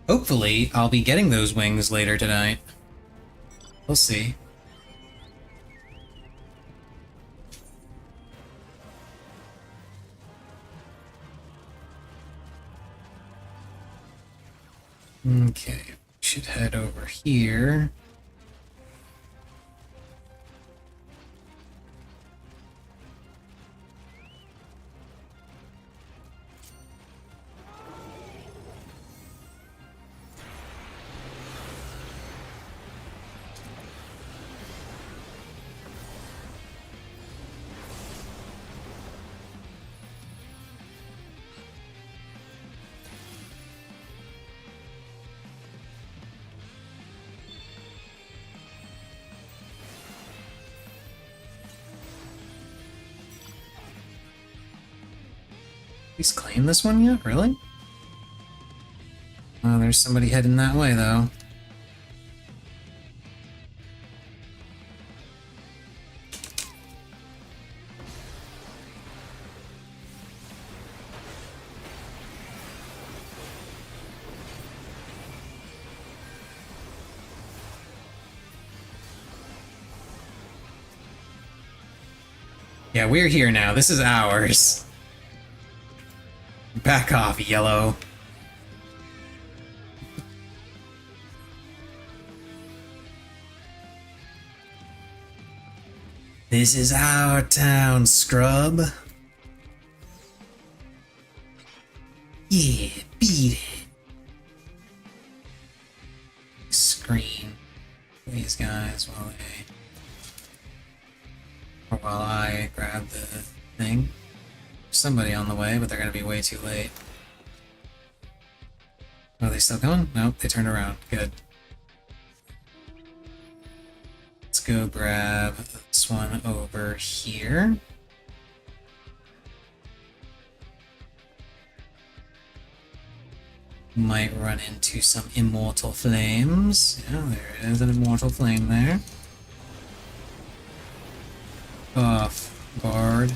Speaker 1: Hopefully, I'll be getting those wings later tonight. We'll see. Okay, should head over here. He's claimed this one yet? Really? Oh, there's somebody heading that way, though. Yeah, we're here now. This is ours. Back off, yellow. This is our town, scrub. Yeah, beat it. Screen these guys while I grab the thing. Somebody on the way, but they're gonna be way too late. Are they still coming? Nope, they turned around. Good. Let's go grab this one over here. Might run into some immortal flames. Yeah, there is an immortal flame there. Off guard.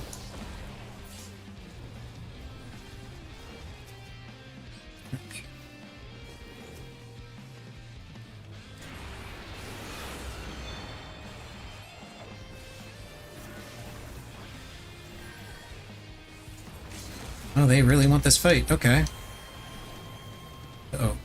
Speaker 1: Oh, they really want this fight. Okay. Uh-oh.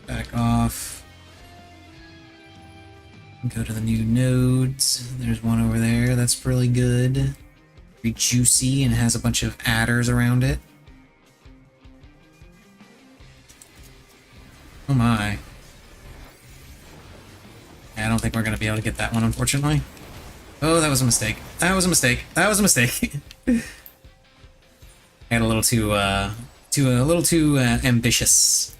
Speaker 1: Back off. Go to the new nodes. There's one over there. That's really good. Very juicy and has a bunch of adders around it. Oh my. Yeah, I don't think we're going to be able to get that one, unfortunately. Oh, that was a mistake. That was a mistake. That was a mistake. I got a little too ambitious.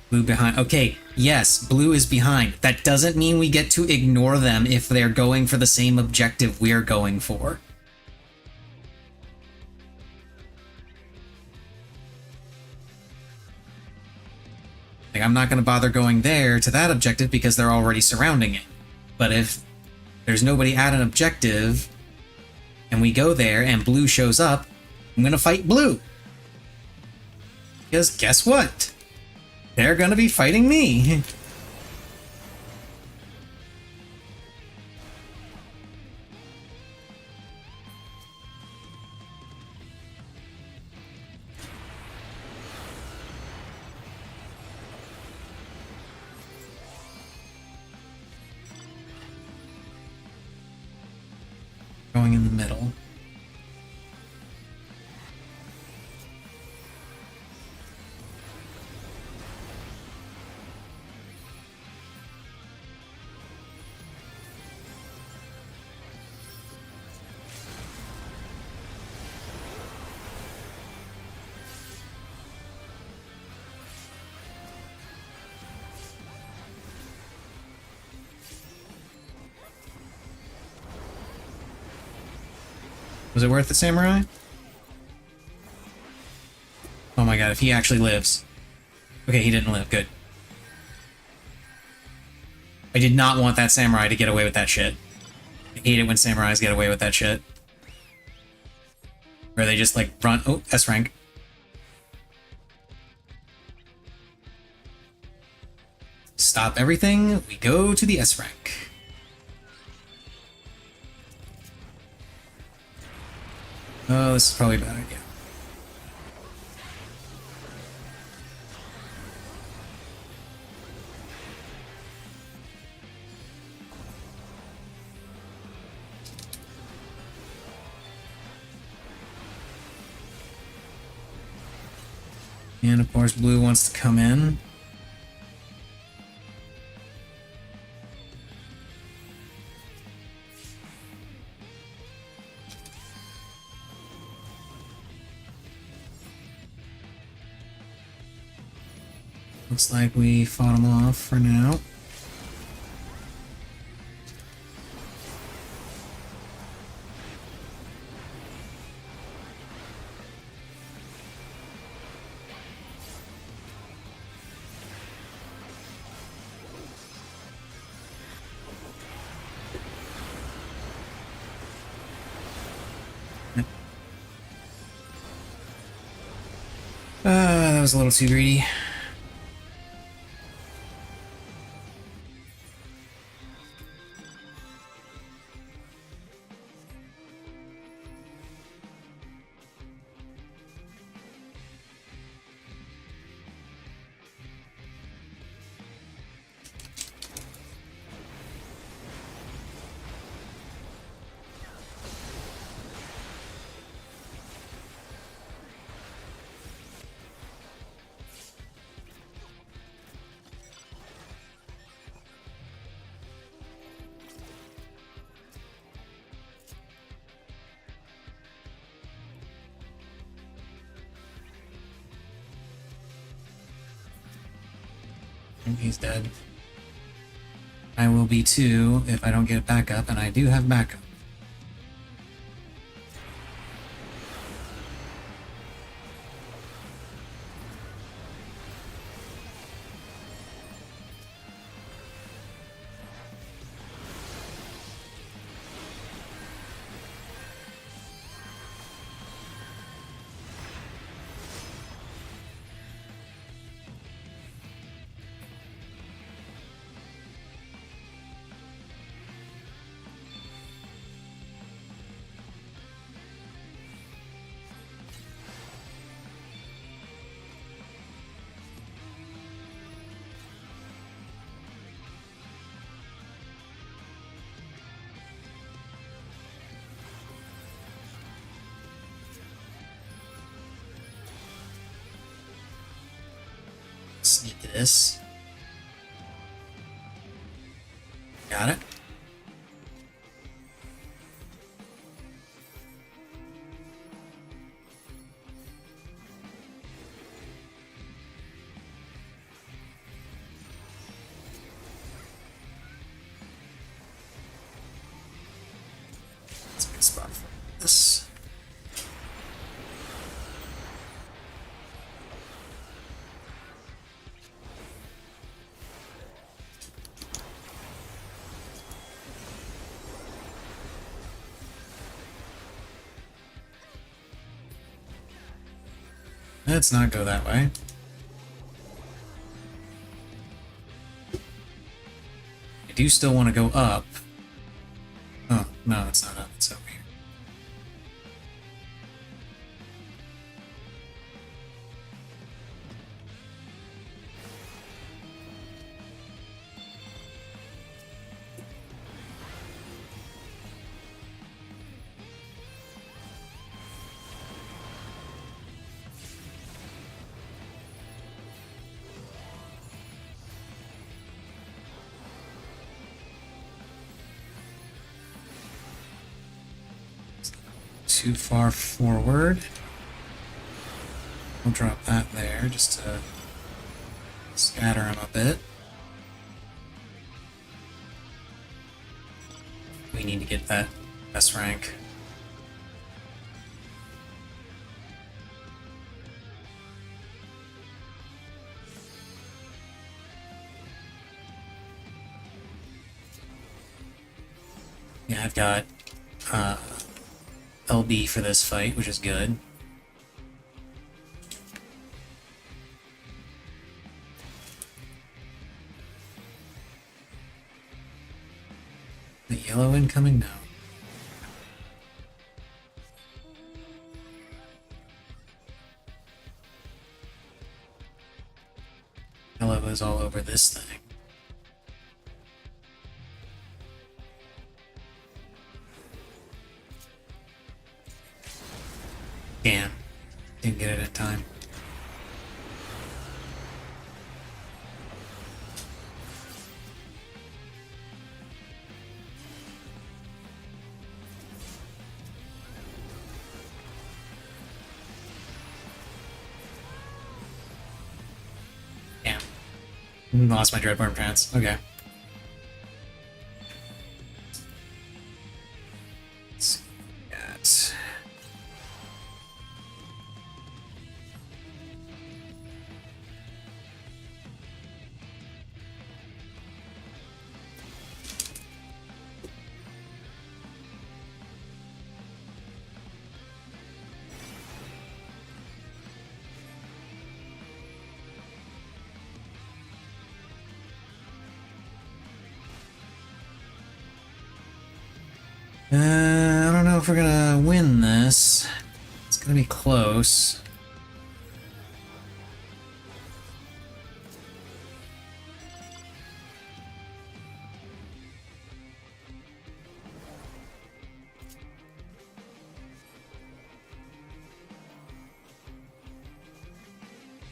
Speaker 1: Blue behind. Okay, yes, blue is behind. That doesn't mean we get to ignore them if they're going for the same objective we're going for. Like, I'm not going to bother going there to that objective because they're already surrounding it. But if there's nobody at an objective and we go there and blue shows up, I'm going to fight blue. Because guess what? They're gonna be fighting me. Going in the middle. Was it worth it, Samurai? Oh my god, if he actually lives. Okay, he didn't live. Good. I did not want that Samurai to get away with that shit. I hate it when Samurais get away with that shit. Or they just, like, run... Oh, S rank. Stop everything. We go to the S rank. Oh, this is probably a bad idea. And of course, blue wants to come in. Looks like we fought them off for now. that was a little too greedy. He's dead. I will be too if I don't get backup, and I do have backup. Sneak this. Got it. That's a good spot for this. Let's not go that way. I do still want to go up. Oh, no, it's not up. It's over here. Too far forward. We'll drop that there just to scatter him a bit. We need to get that S rank. Yeah, I've got LB for this fight, which is good. The yellow incoming? No. Yellow is all over this thing. Damn. Didn't get it in time. Damn. Lost my Dreadborn trance. Okay. Let's see what we got. I don't know if we're gonna win this. It's gonna be close.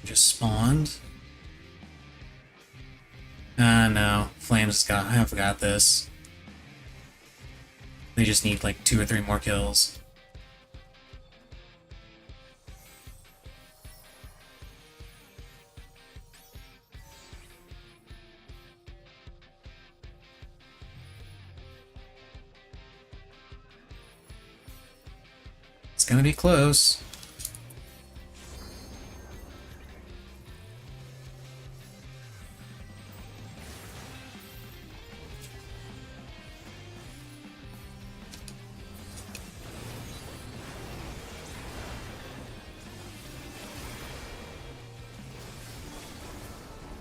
Speaker 1: Just spawned. No. I've got this. They just need like 2 or 3 more kills. It's gonna be close.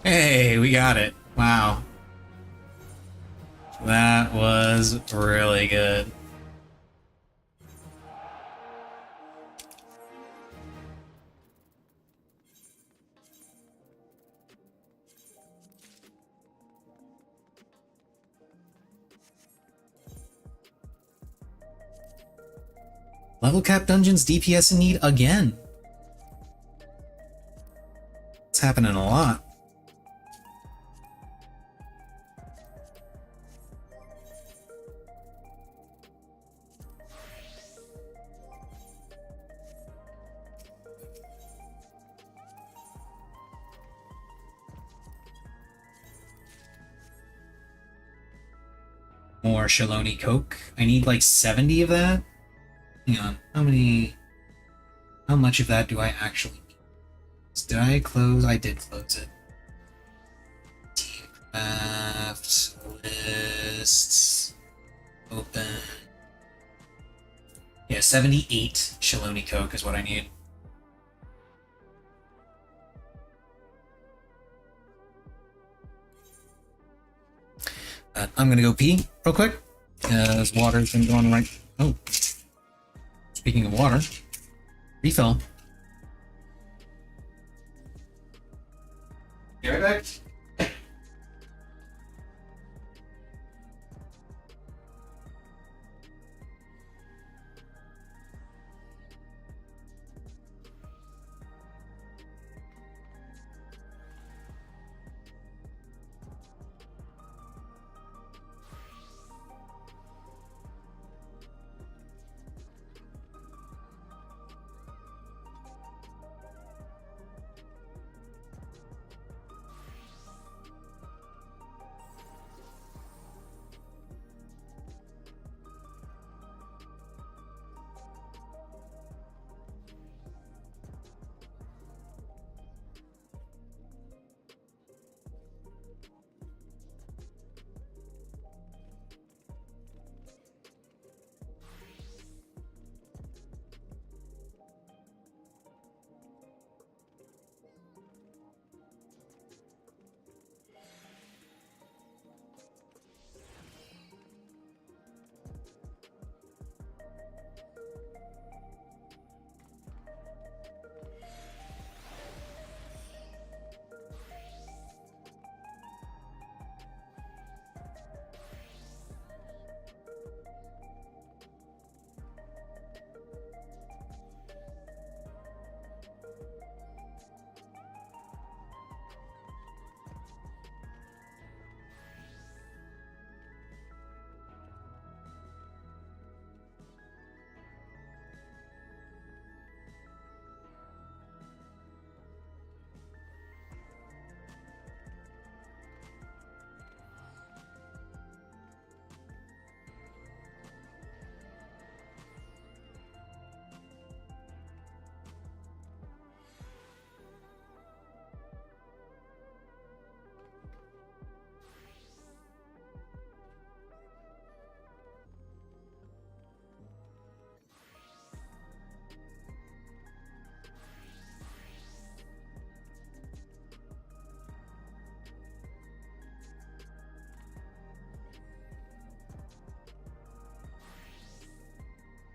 Speaker 1: Hey, we got it. Wow. That was really good. Level cap dungeons DPS in need again. It's happening a lot. More Shaloni Coke. I need like 70 of that. Hang on. How much of that do I actually need? Did I close? I did close it. Craft lists. Open. Yeah, 78 Shaloni Coke is what I need. I'm gonna go pee real quick. Because water's been going right. Oh. Speaking of water, refill. Be right back.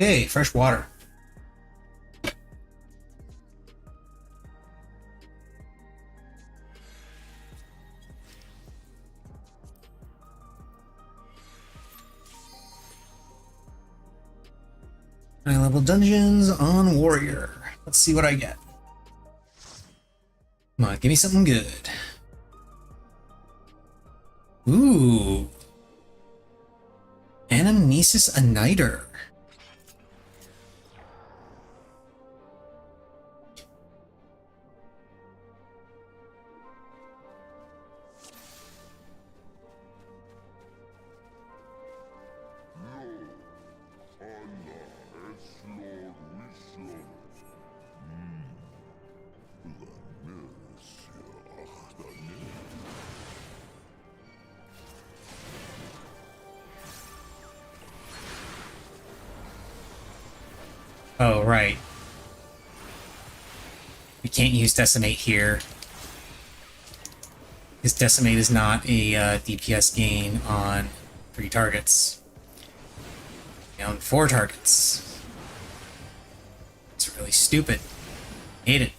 Speaker 1: Hey, fresh water. High level dungeons on warrior. Let's see what I get. Come on, give me something good. Ooh. Anamnesis Aniter. Oh, right. We can't use Decimate here. Because Decimate is not a DPS gain on 3 targets. On 4 targets. It's really stupid. Hate it.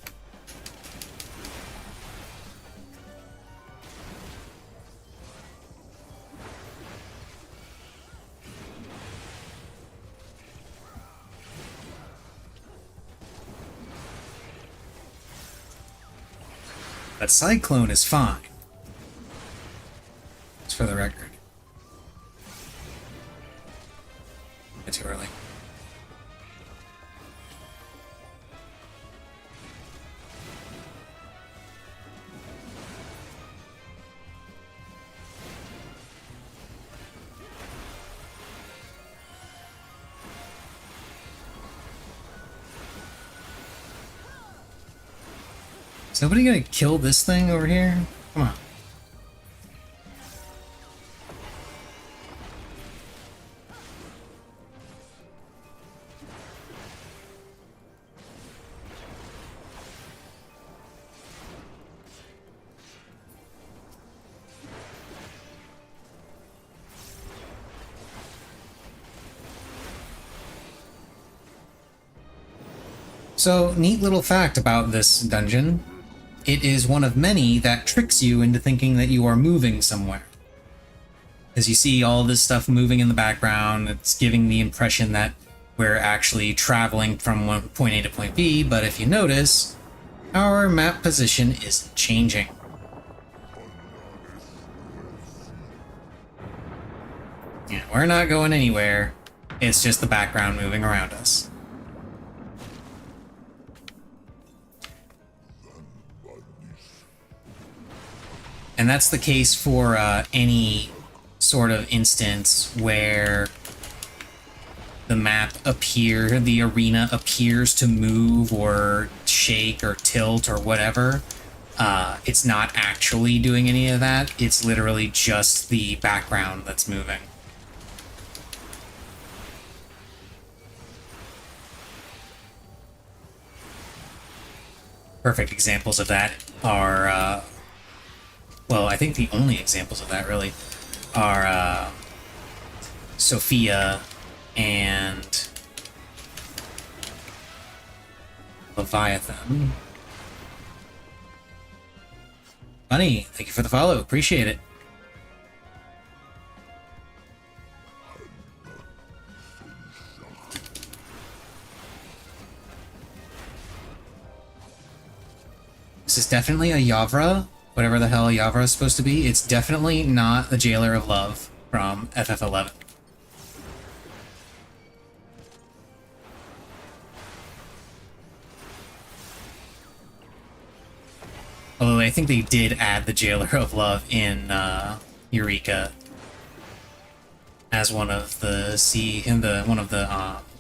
Speaker 1: But Cyclone is fine. It's for the record. It's too early. Is nobody gonna kill this thing over here? Come on. So, neat little fact about this dungeon. It is one of many that tricks you into thinking that you are moving somewhere. As you see all this stuff moving in the background, it's giving the impression that we're actually traveling from point A to point B, but if you notice, our map position isn't changing. Yeah, we're not going anywhere. It's just the background moving around us. And that's the case for any sort of instance where the the arena appears to move or shake or tilt or whatever. It's not actually doing any of that. It's literally just the background that's moving. Perfect examples of that are... well, I think the only examples of that, really, are Sophia and Leviathan. Bunny, thank you for the follow. Appreciate it. This is definitely a Yavra. Whatever the hell Yavra is supposed to be, it's definitely not the Jailer of Love from FF11. Although I think they did add the Jailer of Love in Eureka as one of the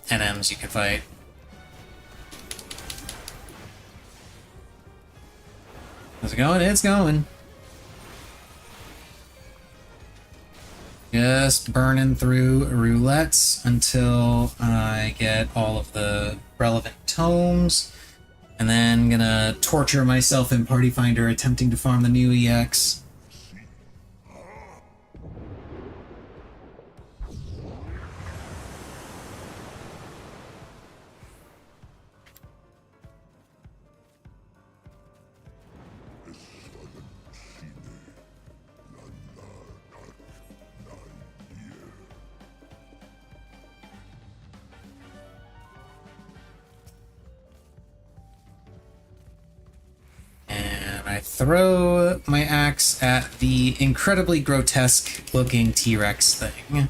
Speaker 1: NMs you can fight. How's it going? It's going. Just burning through roulettes until I get all of the relevant tomes. And then gonna torture myself in Party Finder attempting to farm the new EX. And I throw my axe at the incredibly grotesque looking T-Rex thing.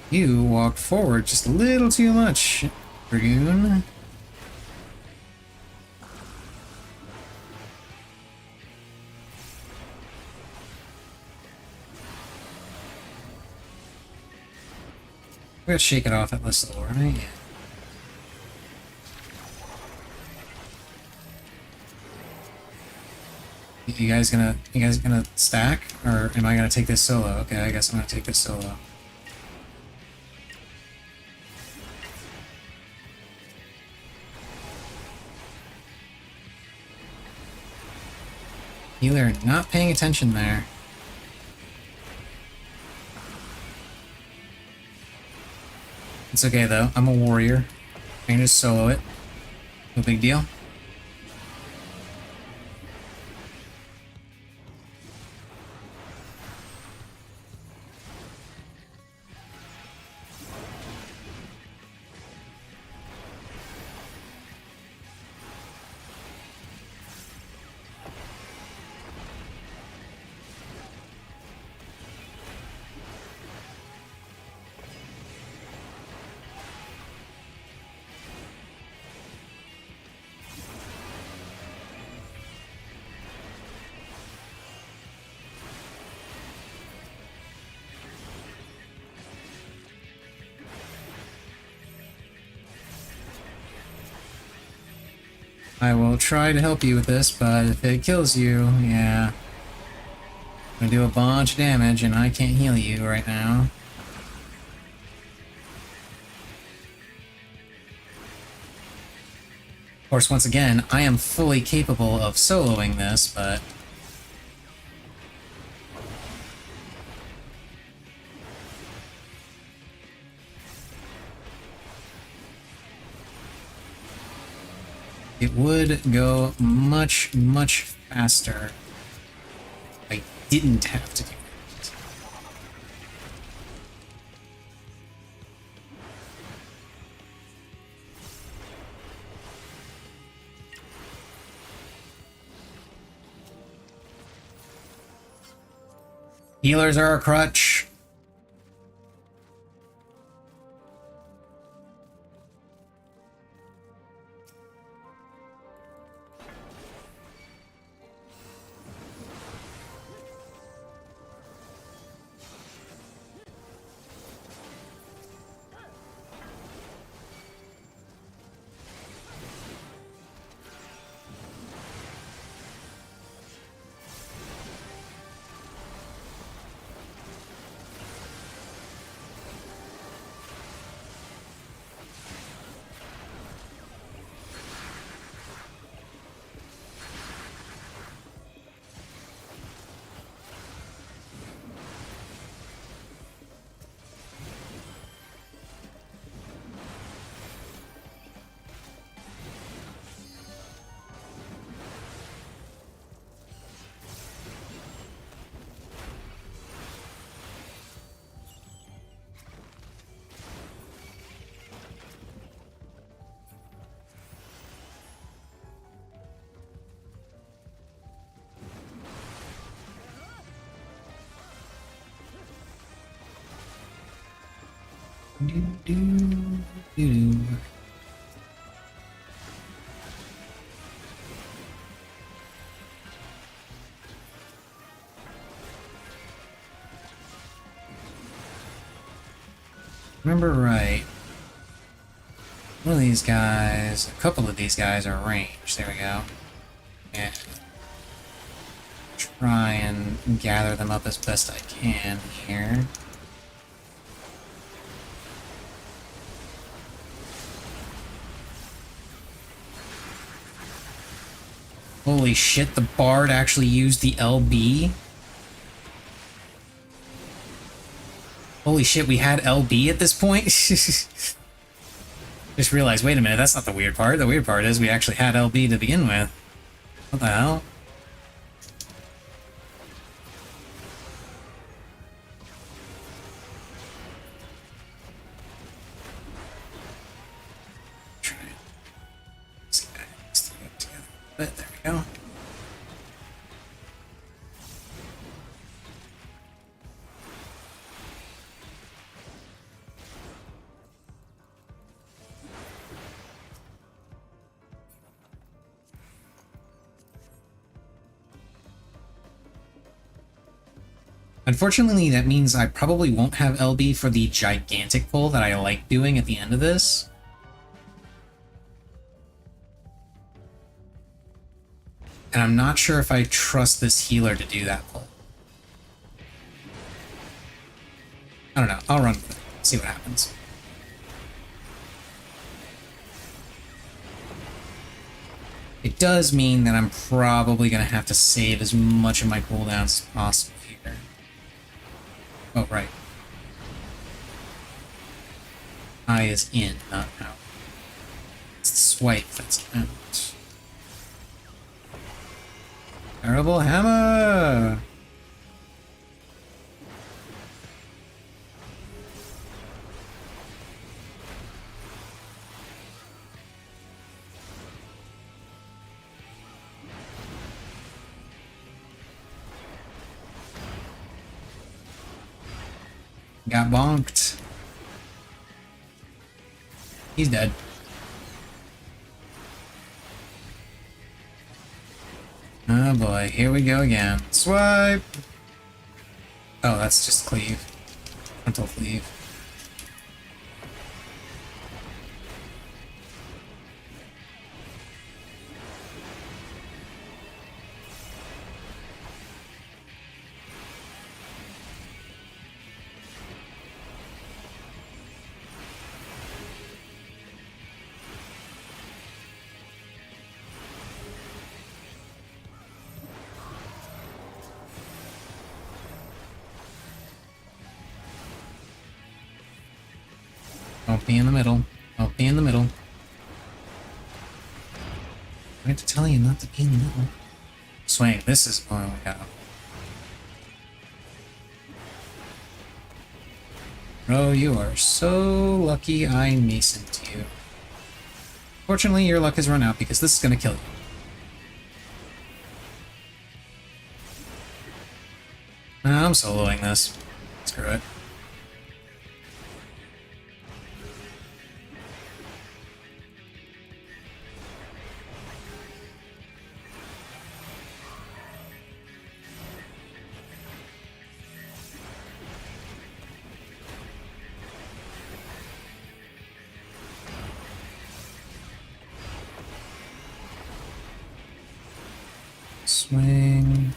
Speaker 1: You walked forward just a little too much, Dragoon. We're gonna shake it off at this level, right? You guys gonna stack? Or am I gonna take this solo? Okay, I guess I'm gonna take this solo. Healer not paying attention there. It's okay though, I'm a warrior. I can just solo it. No big deal. I will try to help you with this, but if it kills you, yeah. I'm gonna do a bunch of damage and I can't heal you right now. Of course, once again, I am fully capable of soloing this, but... it would go much, much faster if I didn't have to do it. Healers are a crutch. Remember right. One of these guys, a couple of these guys are ranged. There we go. Yeah. Try and gather them up as best I can here. Holy shit, the Bard actually used the LB? Holy shit, we had LB at this point? Just realized, wait a minute, that's not the weird part. The weird part is we actually had LB to begin with. What the hell? Try it. See if I can stick it together. But there we go. Unfortunately, that means I probably won't have LB for the gigantic pull that I like doing at the end of this. And I'm not sure if I trust this healer to do that pull. I don't know. I'll run with it. See what happens. It does mean that I'm probably going to have to save as much of my cooldowns as possible here. Oh, right. I is in, not out. It's the swipe that's out. Terrible hammer! Got bonked. He's dead. Oh boy, here we go again. Swipe! Oh, that's just cleave. Frontal cleave. Don't be in the middle. Don't be in the middle. I have to tell you not to be in the middle. Swing. This is... Oh my god. Bro, you are so lucky I masoned you. Fortunately, your luck has run out because this is gonna kill you. I'm soloing this. Screw it. Swing.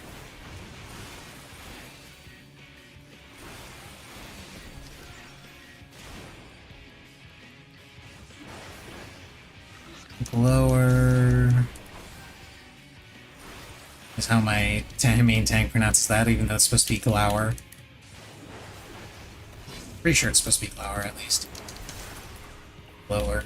Speaker 1: Lower. Is how my main tank pronounces that, even though it's supposed to be glower. Pretty sure it's supposed to be glower, at least. Lower.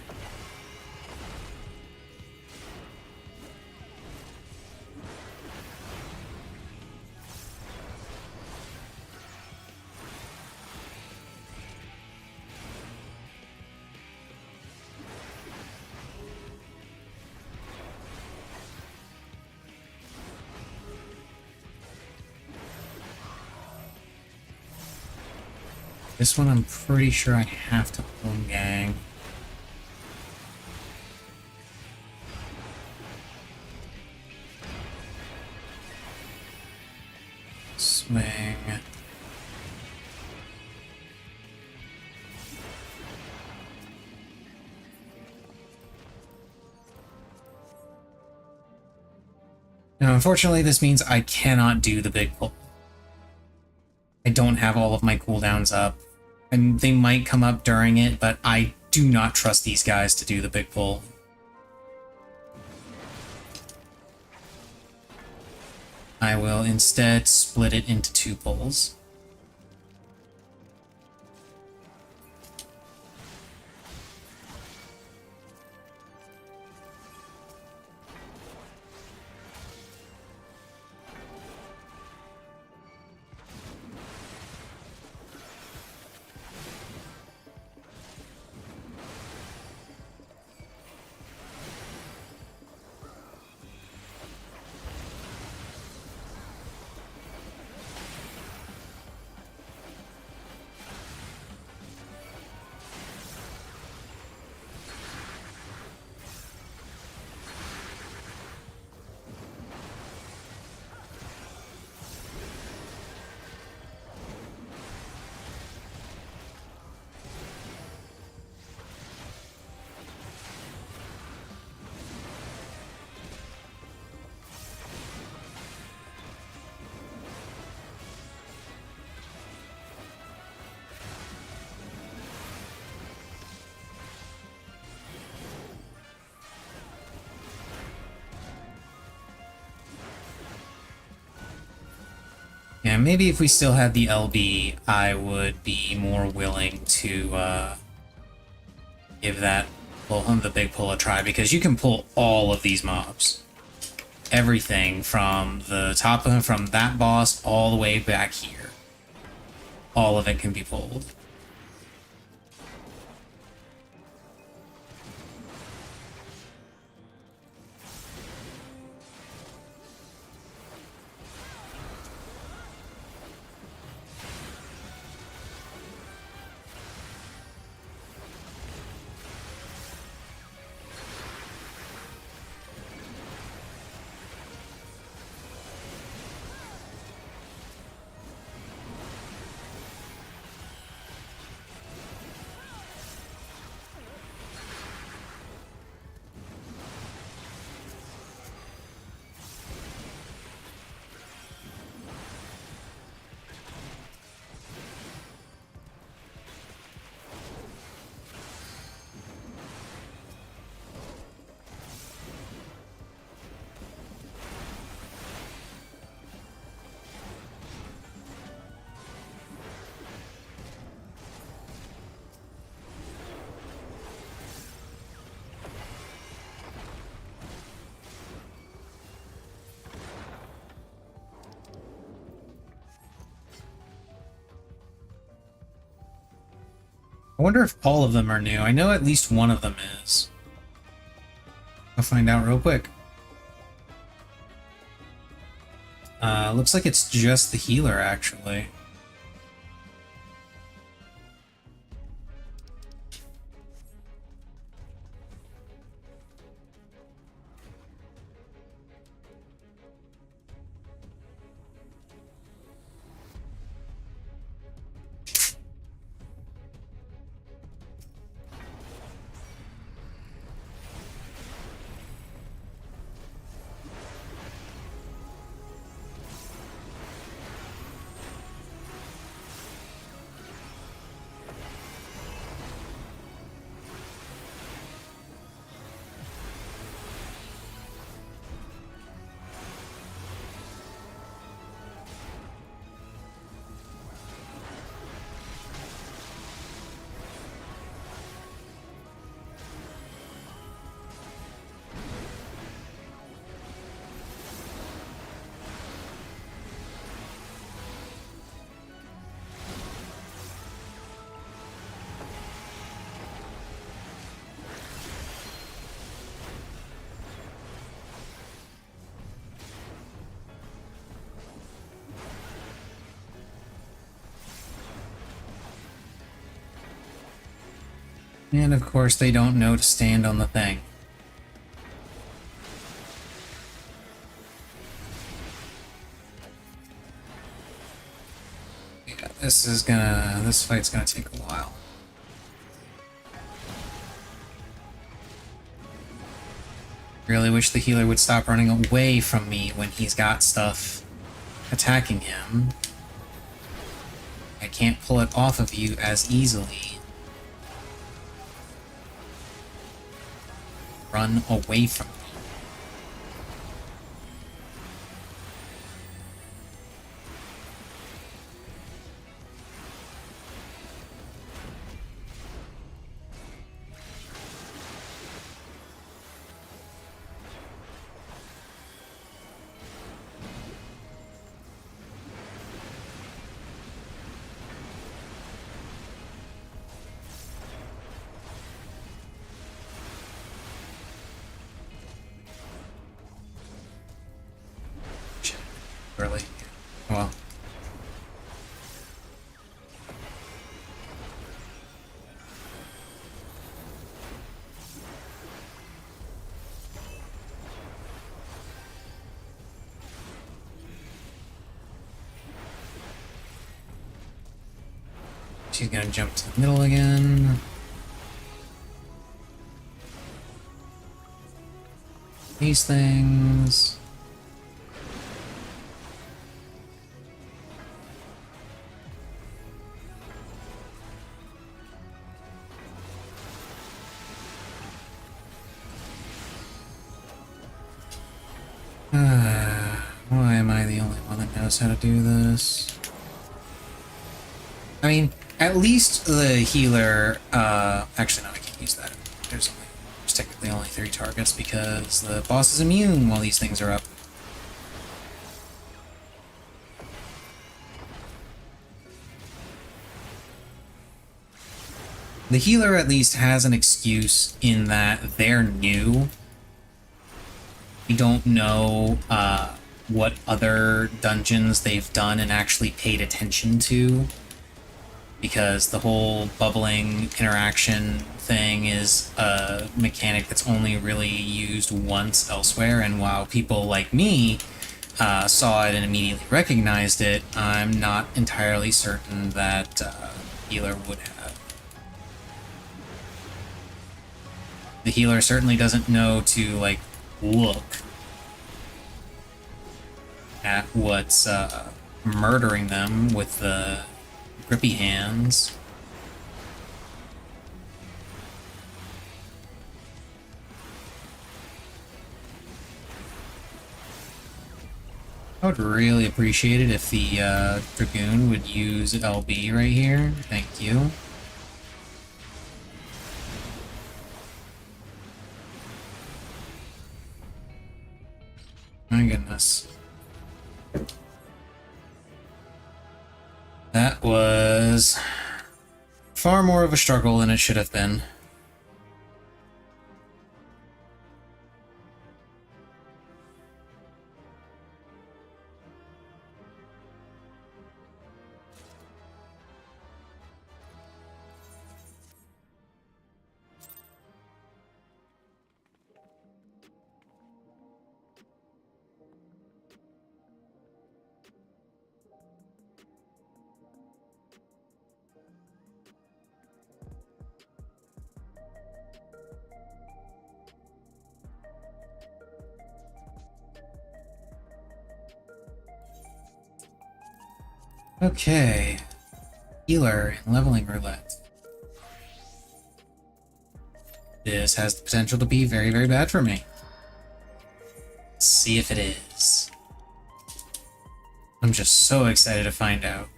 Speaker 1: This one I'm pretty sure I have to home gang. Swing. Now, unfortunately, this means I cannot do the big pull. I don't have all of my cooldowns up. And they might come up during it, but I do not trust these guys to do the big pull. I will instead split it into 2 pulls. Yeah, maybe if we still had the LB, I would be more willing to give that the big pull a try, because you can pull all of these mobs. Everything from the top of them, from that boss all the way back here. All of it can be pulled. I wonder if all of them are new. I know at least one of them is. I'll find out real quick. Looks like it's just the healer, actually. And of course they don't know to stand on the thing. Yeah, this fight's gonna take a while. Really wish the healer would stop running away from me when he's got stuff attacking him. I can't pull it off of you as easily. Run away from me. Really? Well. She's gonna jump to the middle again. These things. Why am I the only one that knows how to do this? I mean, at least the healer, actually no, I can't use that. There's technically only 3 targets because the boss is immune while these things are up. The healer at least has an excuse in that they're new. We don't know what other dungeons they've done and actually paid attention to, because the whole bubbling interaction thing is a mechanic that's only really used once elsewhere, and while people like me saw it and immediately recognized it, I'm not entirely certain that healer would have. The healer certainly doesn't know to, like, look at what's murdering them with the grippy hands. I would really appreciate it if the Dragoon would use LB right here. Thank you. My goodness. That was far more of a struggle than it should have been. Okay. Healer and leveling roulette. This has the potential to be very, very bad for me. Let's see if it is. I'm just so excited to find out.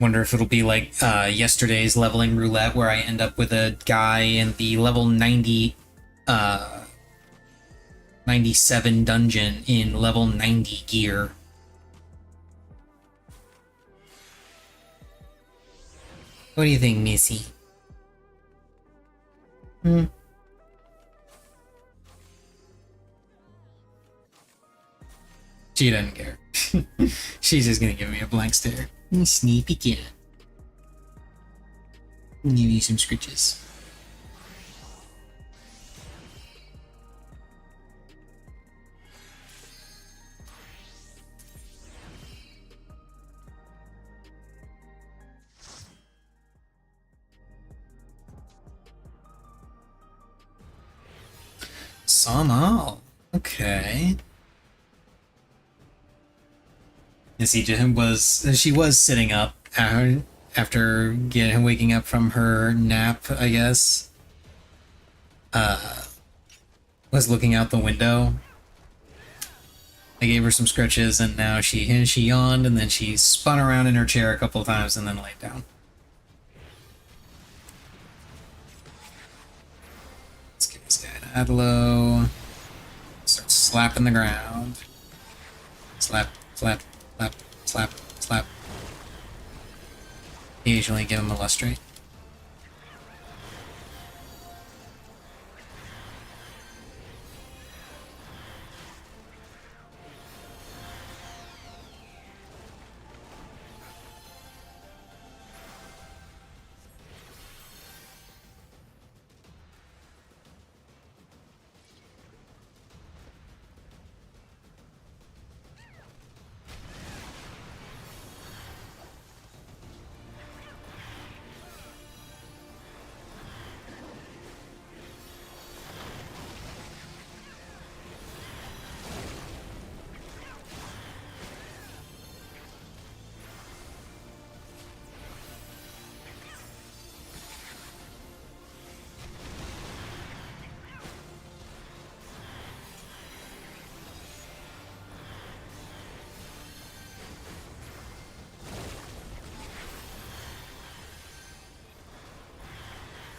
Speaker 1: Wonder if it'll be like yesterday's leveling roulette, where I end up with a guy in the level 97 dungeon in level 90 gear. What do you think, Missy? She doesn't care. She's just gonna give me a blank stare. Sneaky kid. Give you some scritches. Samal. Okay. She was sitting up after waking up from her nap, I guess. Was looking out the window. I gave her some scratches, and now she yawned, and then she spun around in her chair a couple of times, and then laid down. Let's give this guy an Adlo. Start slapping the ground. Slap, slap. Slap, slap, slap. occasionally give him a lustrate.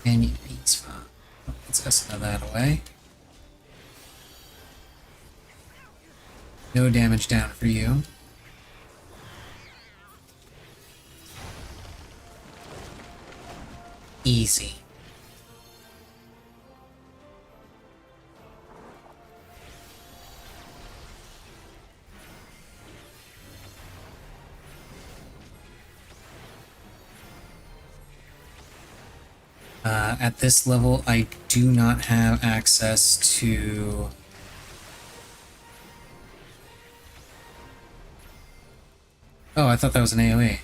Speaker 1: And he's fine. Let's just throw that away. No damage down for you. Easy. At this level, I do not have access to... Oh, I thought that was an AoE.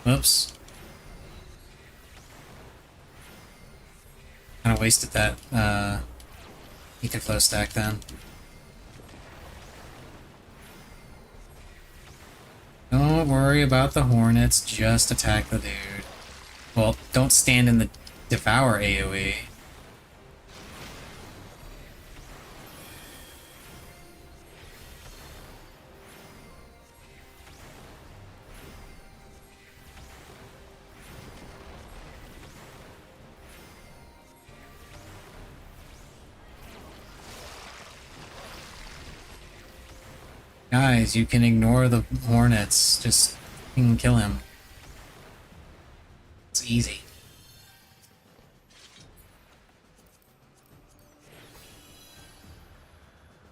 Speaker 1: Whoops. Kinda wasted that, Ether Flow stack then. Don't worry about the Hornets, just attack the dude. Well, don't stand in the Devour AoE. Guys, you can ignore the Hornets. Just you can kill him. It's easy.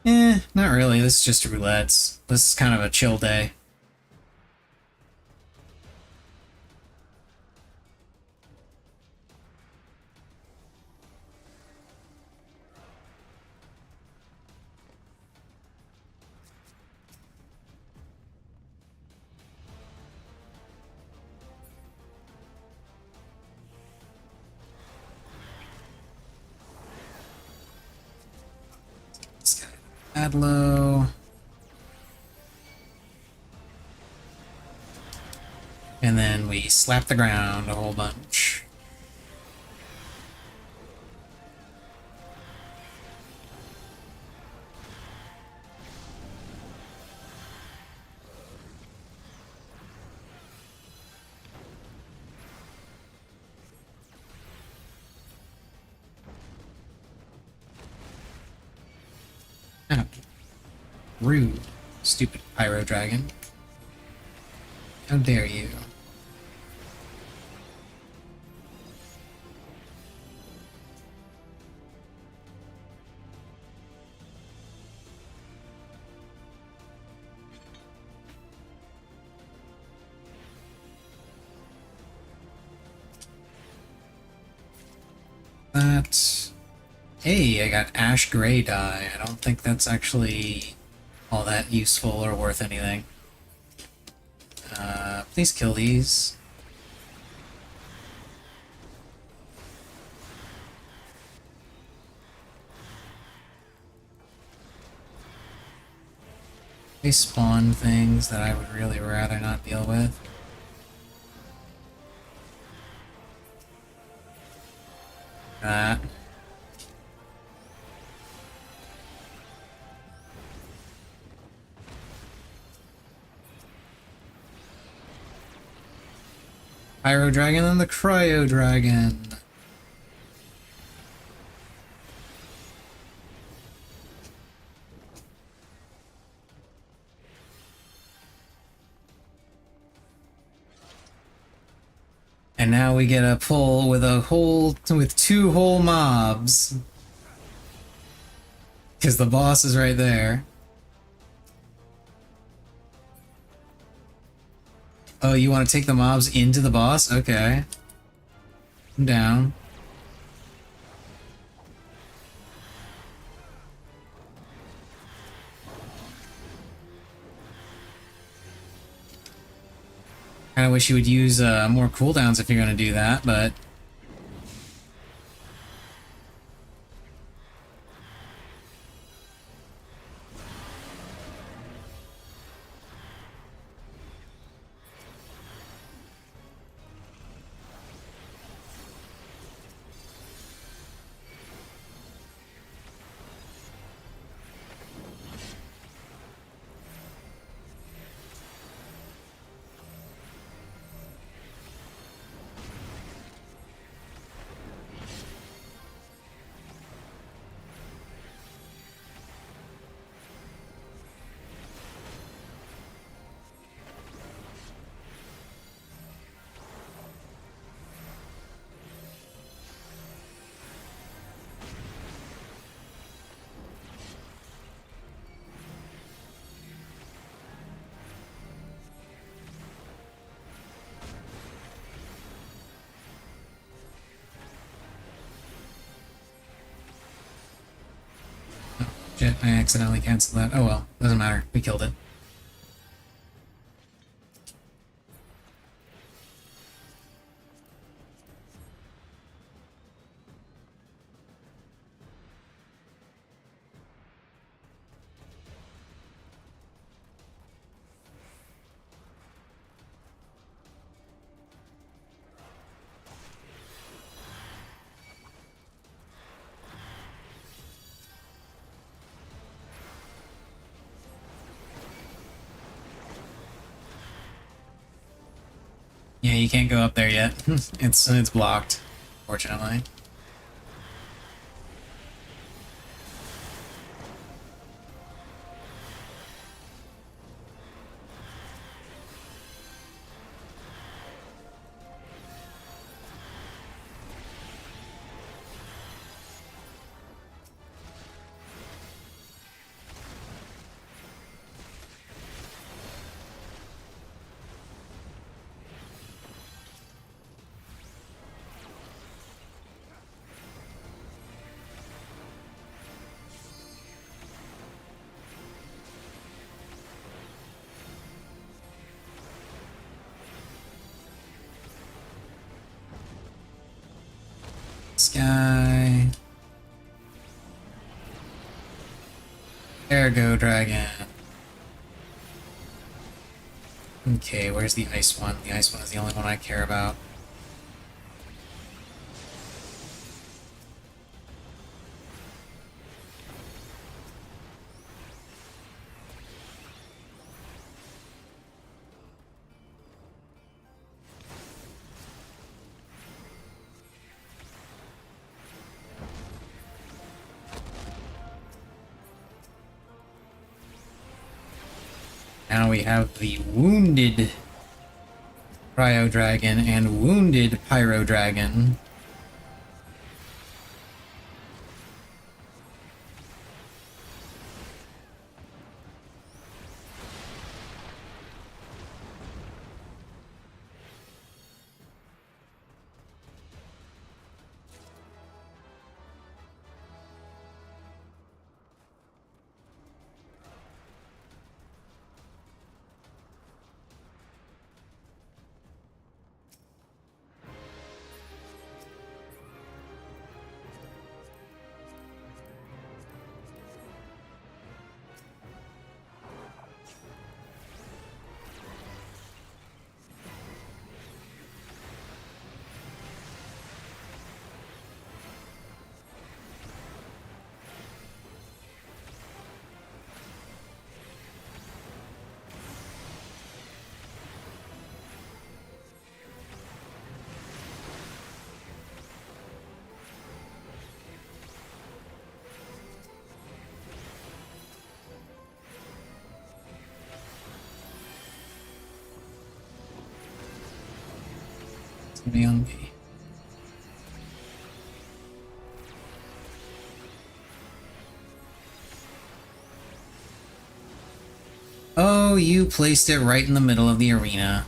Speaker 1: Not really. This is just roulettes. This is kind of a chill day. This guy, Adlo. And then we slap the ground a whole bunch. Oh. Rude. Stupid Pyro Dragon. How dare you? That... Hey, I got Ash Gray dye. I don't think that's actually all that useful or worth anything. Please kill these. They spawn things that I would really rather not deal with. That. Pyro Dragon and the Cryo Dragon. And now we get a pull with two whole mobs. Because the boss is right there. Oh, you want to take the mobs into the boss? Okay. I'm down. Kinda wish you would use more cooldowns if you're gonna do that, but... Shit, I accidentally canceled that. Oh well, doesn't matter. We killed it. Yeah, you can't go up there yet. It's blocked, fortunately. Sky. Ergo Dragon. Okay, where's the ice one? The ice one is the only one I care about. Now we have the Wounded Cryo Dragon and Wounded Pyro Dragon. gonna be on me. Oh, you placed it right in the middle of the arena.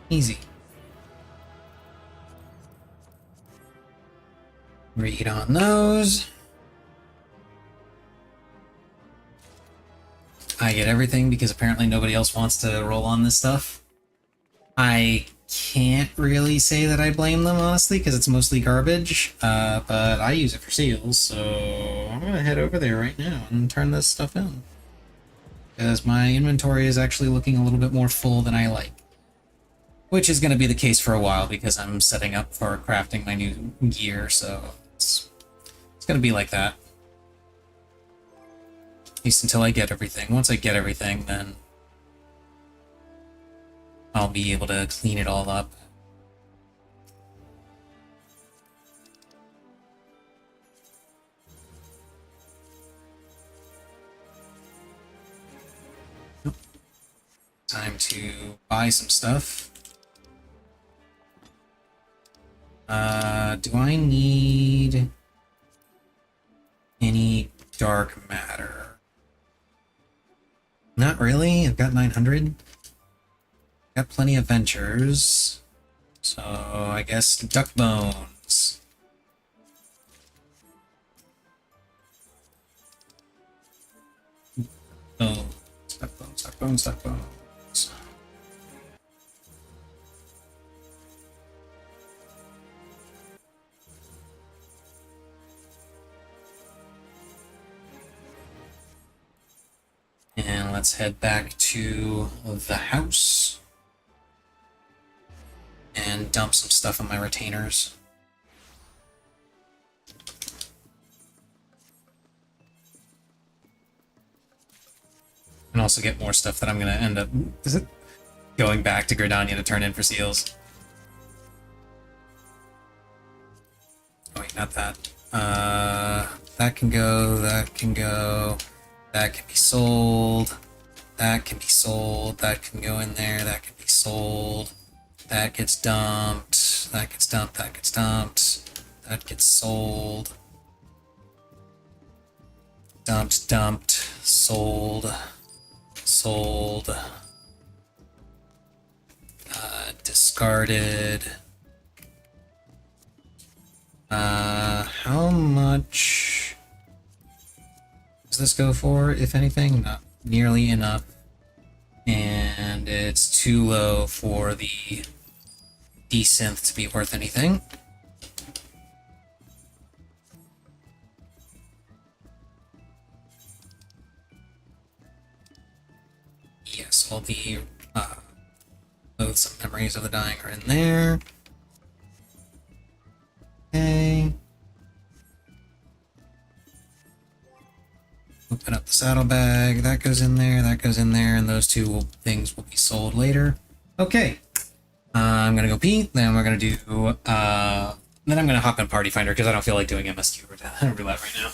Speaker 1: Easy. Read on those. I get everything because apparently nobody else wants to roll on this stuff. I can't really say that I blame them, honestly, because it's mostly garbage, but I use it for seals, so I'm gonna head over there right now and turn this stuff in. Because my inventory is actually looking a little bit more full than I like. Which is going to be the case for a while because I'm setting up for crafting my new gear, so it's going to be like that. At least until I get everything. Once I get everything, then I'll be able to clean it all up. Time to buy some stuff. Do I need any dark matter? Not really. I've got 900. Got plenty of ventures. So I guess duck bones. Bones. Duck bones, duck bones, duck bones. And let's head back to the house and dump some stuff on my retainers. And also get more stuff that I'm going to end up going back to Gridania to turn in for seals. Oh wait, not that. That can go, that can go. That can be sold. That can be sold. That can go in there. That can be sold. That gets dumped. That gets dumped. That gets dumped. That gets sold. Dumped, dumped. Sold. Sold. Discarded. How much does this go for, if anything? Not nearly enough. And it's too low for the desynth to be worth anything. Yes, all the loathsome memories of the dying are in there. Okay. Open up the saddlebag. That goes in there, and those two things will be sold later. Okay. I'm gonna go pee, then we're gonna do, then I'm gonna hop in Party Finder because I don't feel like doing MSQ roulette right now.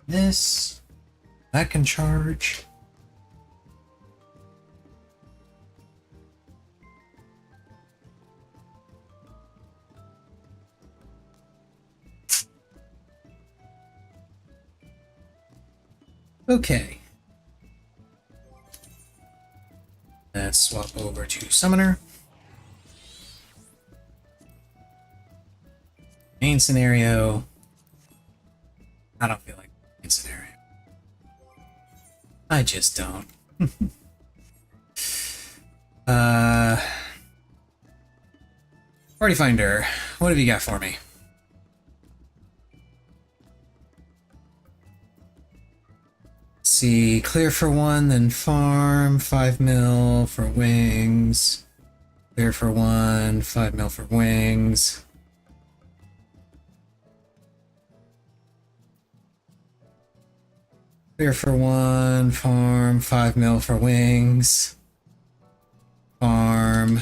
Speaker 1: this. That can charge. Okay. Let's swap over to Summoner. Main scenario. I don't feel like main scenario. I just don't. Party Finder, what have you got for me? Let's see, clear for 1, then farm, 5 mil for wings. Clear for 1, 5 mil for wings. Clear for 1, farm, 5 mil for wings. Farm.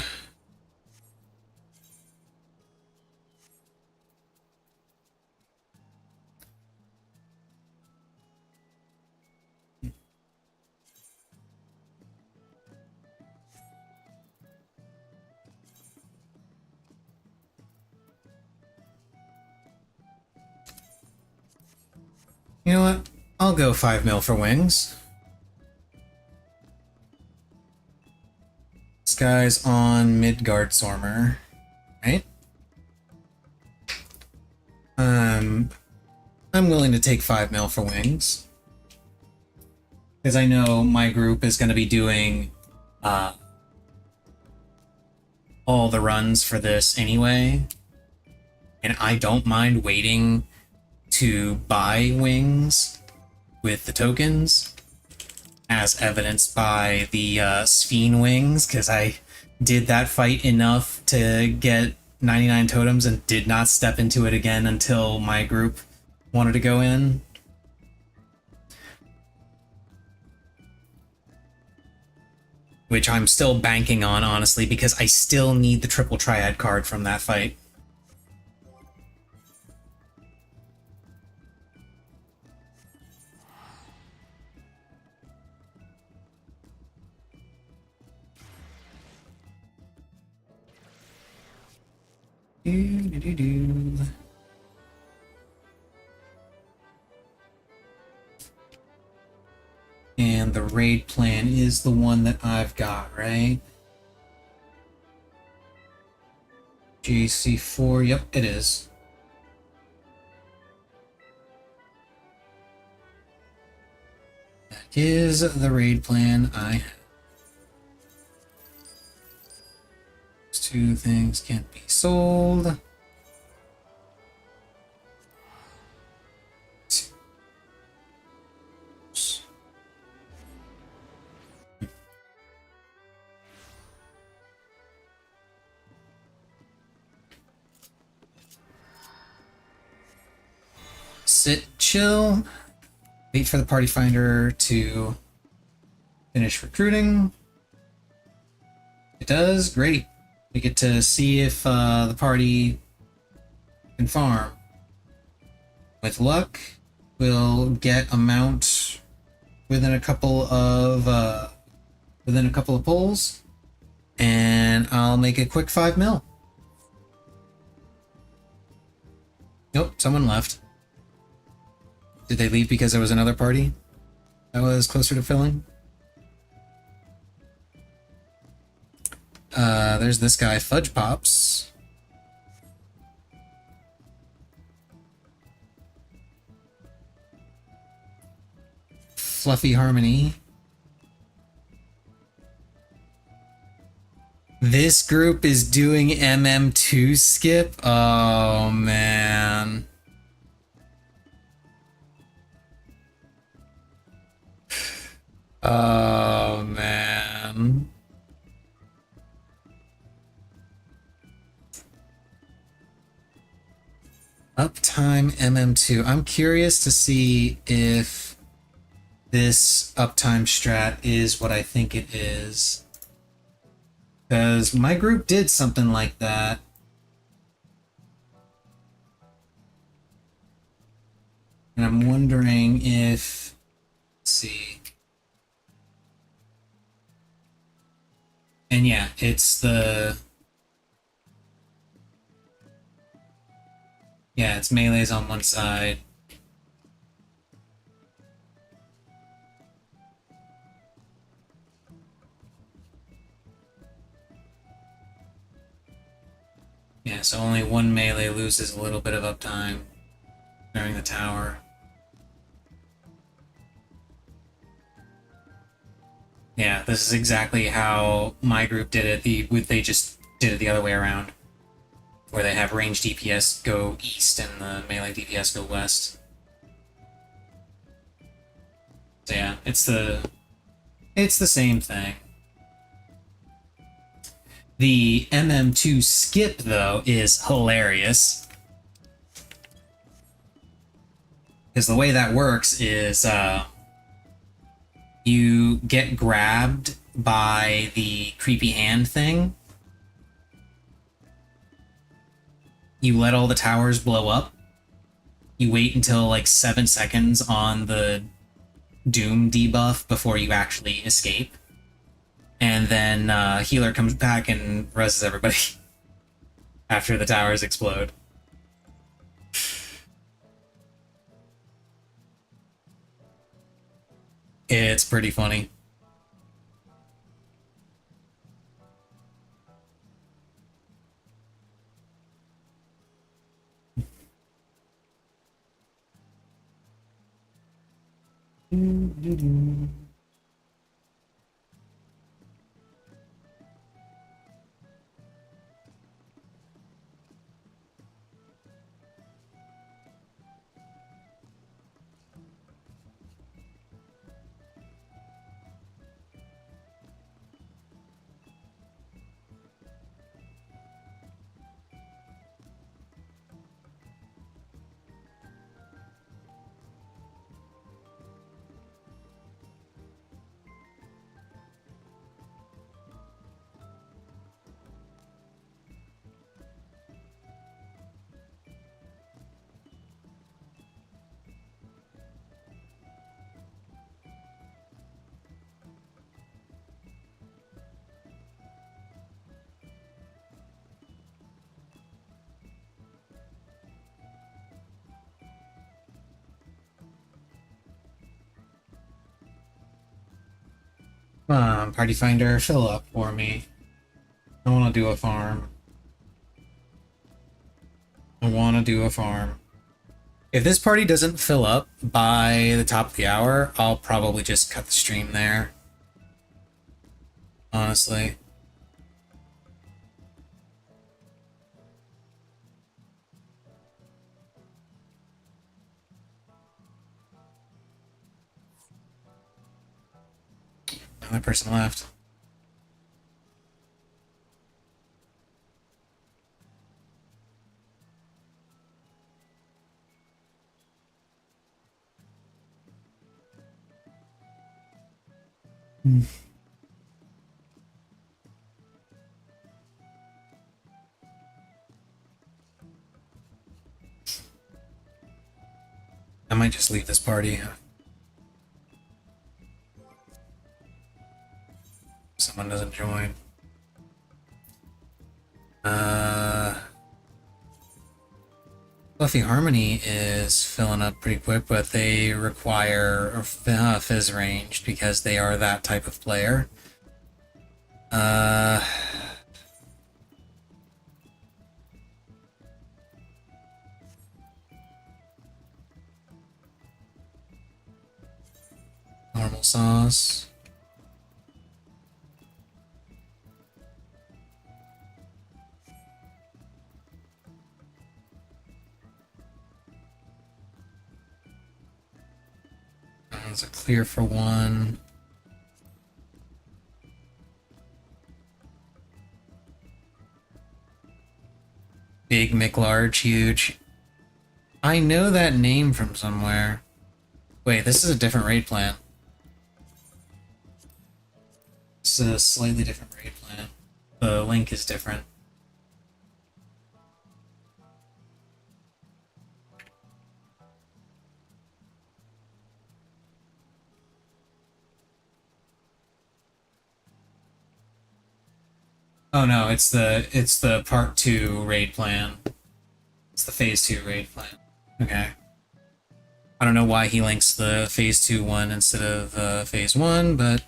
Speaker 1: You know what? I'll go 5 mil for wings. This guy's on Midgard Sormer, right? I'm willing to take 5 mil for wings. Because I know my group is going to be doing all the runs for this anyway. And I don't mind waiting to buy wings with the tokens, as evidenced by the Sphene wings, because I did that fight enough to get 99 totems and did not step into it again until my group wanted to go in. Which I'm still banking on, honestly, because I still need the triple triad card from that fight. Do-do-do-do. And the raid plan is the one that I've got, right? JC4, yep, it is. That is the raid plan I have. These two things can't be sold. Sit, chill, wait for the party finder to finish recruiting. It does, great. We get to see if the party can farm. With luck, we'll get a mount within a couple of pulls, and I'll make a quick 5 mil. Nope, someone left. Did they leave because there was another party that was closer to filling? There's this guy, Fudge Pops. Fluffy Harmony. This group is doing MM2 skip? Oh, man. Oh, man. Uptime MM2. I'm curious to see if this uptime strat is what I think it is. Because my group did something like that. And I'm wondering if... Let's see. And yeah, it's the... Yeah, it's melees on one side. Yeah, so only one melee loses a little bit of uptime during the tower. Yeah, this is exactly how my group did it. They just did it the other way around, where they have range DPS go east and the melee DPS go west. So yeah, it's the same thing. The MM2 skip, though, is hilarious. Because the way that works is you get grabbed by the creepy hand thing. You let all the towers blow up. You wait until like 7 seconds on the Doom debuff before you actually escape. And then healer comes back and reses everybody after the towers explode. It's pretty funny. Come on, Party Finder, fill up for me. I want to do a farm. I want to do a farm. If this party doesn't fill up by the top of the hour, I'll probably just cut the stream there. Honestly. Another person left. I might just leave this party. Someone doesn't join. Fluffy Harmony is filling up pretty quick, but they require Fizz range because they are that type of player. Normal sauce. That's a clear for one. Big McLarge, huge. I know that name from somewhere. Wait, this is a different raid plan. This is a slightly different raid plan. The link is different. Oh no, it's the part 2 raid plan. It's the phase 2 raid plan. Okay. I don't know why he links the phase 2 one instead of phase 1, but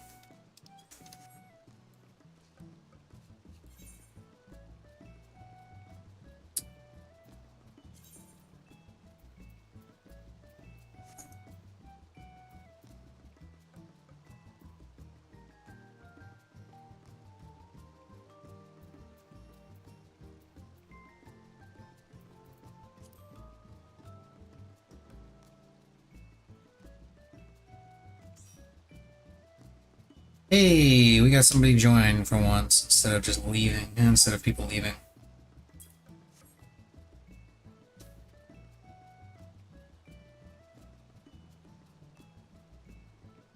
Speaker 1: hey, we got somebody join for once instead of just leaving, instead of people leaving.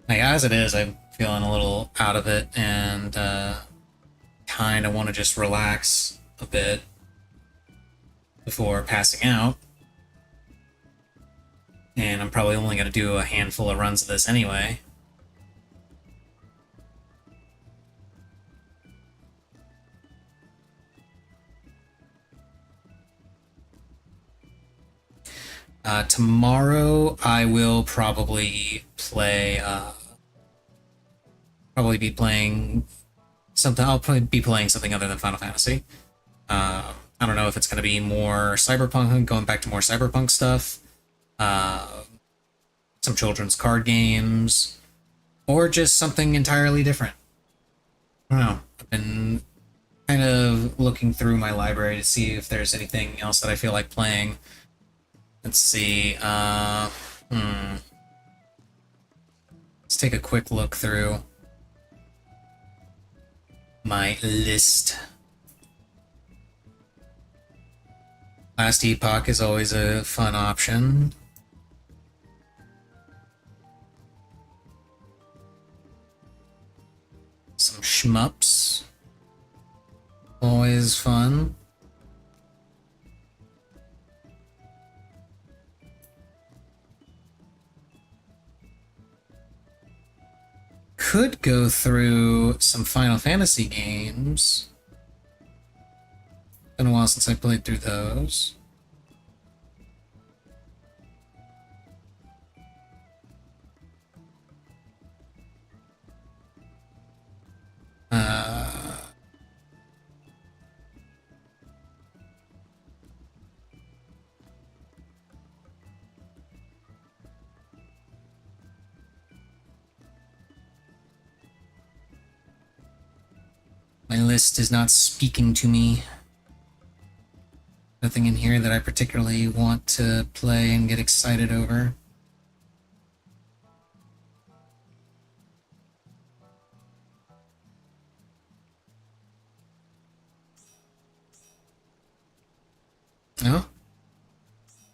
Speaker 1: Like, as it is, I'm feeling a little out of it and kind of want to just relax a bit before passing out. And I'm probably only going to do a handful of runs of this anyway. Tomorrow I will probably play, probably be playing something, I'll probably be playing something other than Final Fantasy. I don't know if it's going to be more cyberpunk, going back to more cyberpunk stuff, some children's card games, or just something entirely different. I don't know. I've been kind of looking through my library to see if there's anything else that I feel like playing. Let's see. Let's take a quick look through my list. Last Epoch is always a fun option. Some shmups. Always fun. Could go through some Final Fantasy games. Been a while since I played through those. My list is not speaking to me. Nothing in here that I particularly want to play and get excited over. No?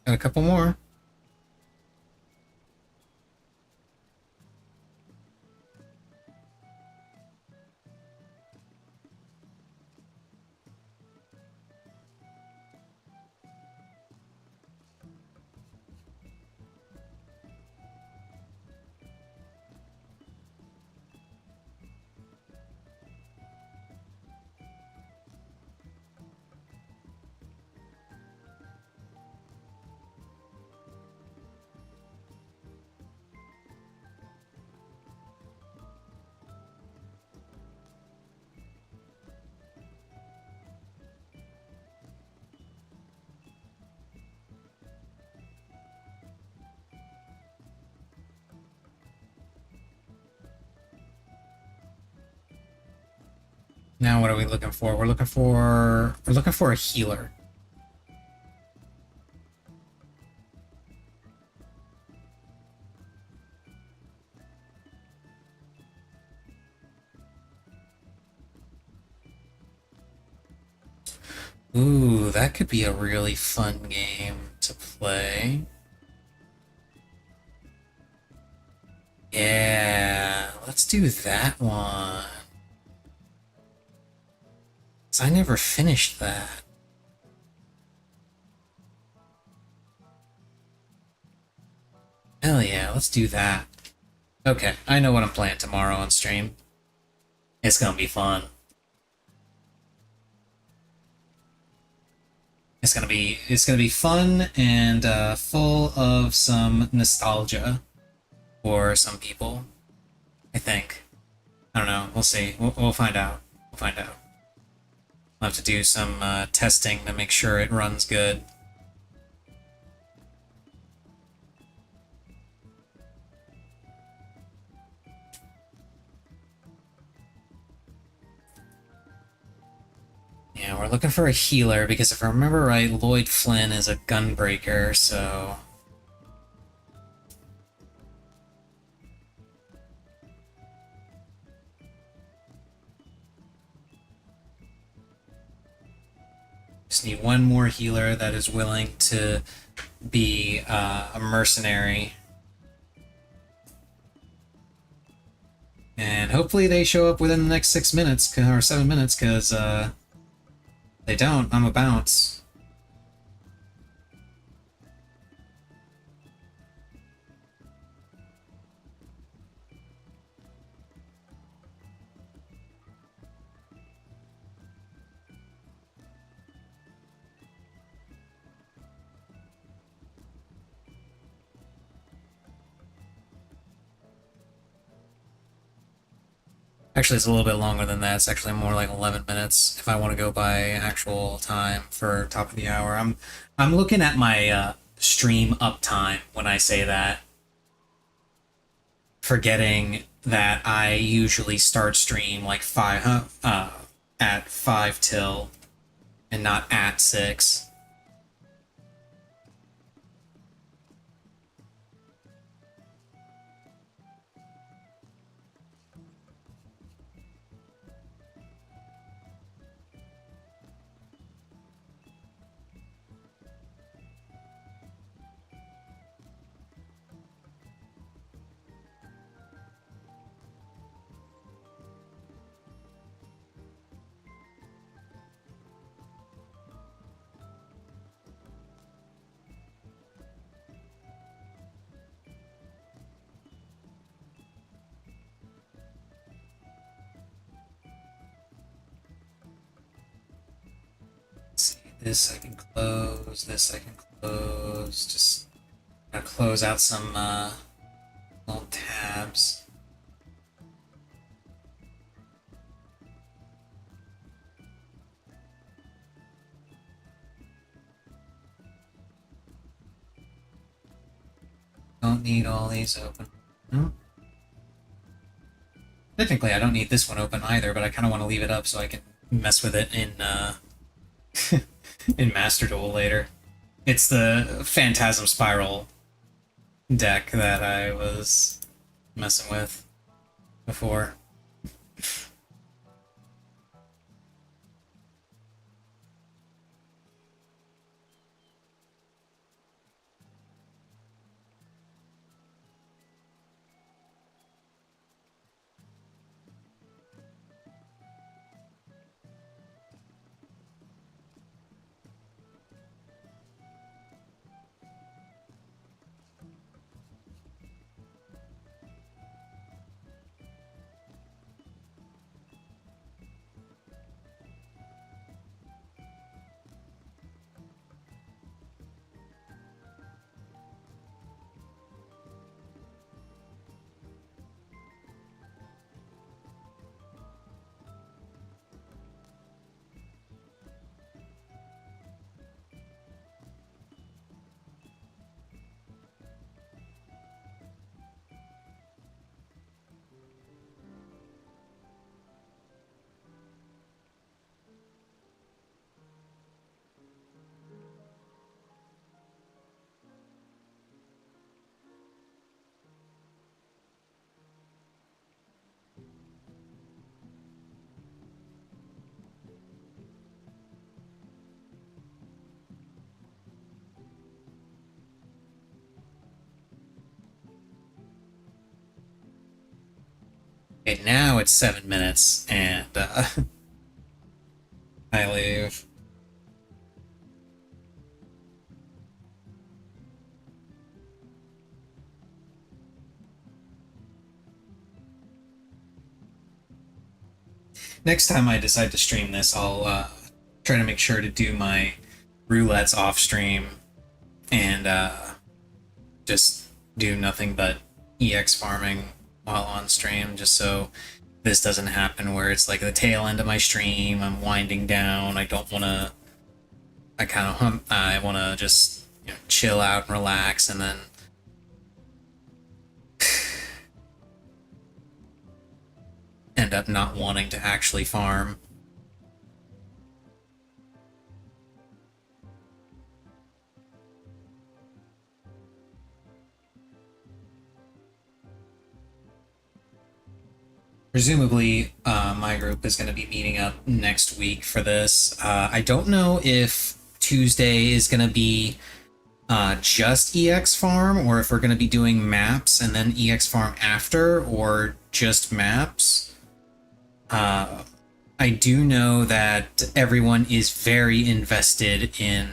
Speaker 1: Got a couple more. Now what are we looking for? We're looking for a healer. Ooh, that could be a really fun game to play. Yeah, let's do that one. 'Cause I never finished that. Hell yeah, let's do that. Okay, I know what I'm playing tomorrow on stream. It's gonna be fun. It's gonna be fun and full of some nostalgia for some people. I think. I don't know. We'll see. We'll find out. We'll find out. I'll have to do some testing to make sure it runs good. Yeah, we're looking for a healer because if I remember right, Lloyd Flynn is a gunbreaker, so just need one more healer that is willing to be a mercenary. And hopefully they show up within the next 6 minutes, or 7 minutes, because they don't, I'm a bounce. Actually, it's a little bit longer than that. It's actually more like 11 minutes if I want to go by actual time for top of the hour. I'm looking at my stream uptime when I say that, forgetting that I usually start stream like at 5 till and not at 6. This I can close, this I can close, just gotta close out some little tabs. Don't need all these open. No. Technically, I don't need this one open either, but I kind of want to leave it up so I can mess with it in in Master Duel later. It's the Phantasm Spiral deck that I was messing with before. Okay, now it's 7 minutes, and I leave. Next time I decide to stream this, I'll try to make sure to do my roulettes off stream and just do nothing but EX farming while on stream, just so this doesn't happen where it's like the tail end of my stream, I'm winding down, I don't want to, I want to just, you know, chill out and relax, and then end up not wanting to actually farm. Presumably, my group is going to be meeting up next week for this. I don't know if Tuesday is going to be just EX farm, or if we're going to be doing maps and then EX farm after, or just maps. I do know that everyone is very invested in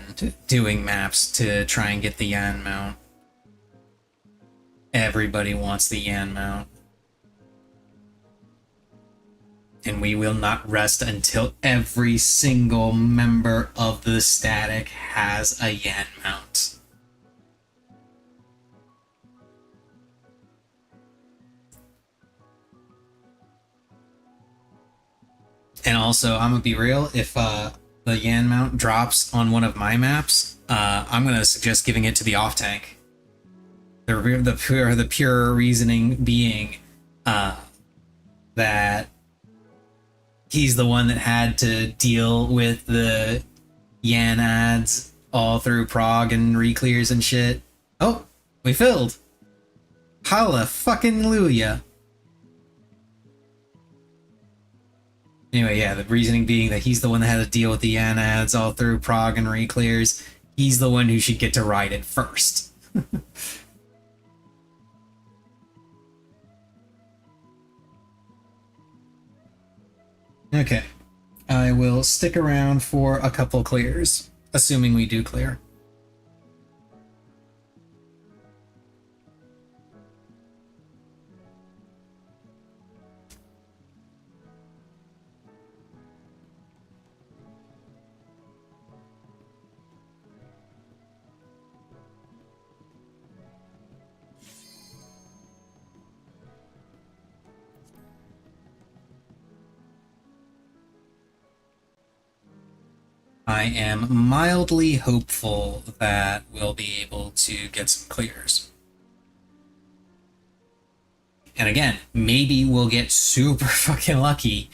Speaker 1: doing maps to try and get the Yan mount. Everybody wants the Yan mount. And we will not rest until every single member of the static has a Yan mount. And also, I'm gonna be real, if the Yan mount drops on one of my maps, I'm gonna suggest giving it to the off tank. The pure reasoning being that he's the one that had to deal with the Yan ads all through Prague and reclears and shit. Oh, we filled. Holla fucking Luya. Anyway, yeah, the reasoning being that he's the one that had to deal with the Yan ads all through Prague and reclears. He's the one who should get to ride it first. Okay. I will stick around for a couple clears, assuming we do clear. I am mildly hopeful that we'll be able to get some clears. And again, maybe we'll get super fucking lucky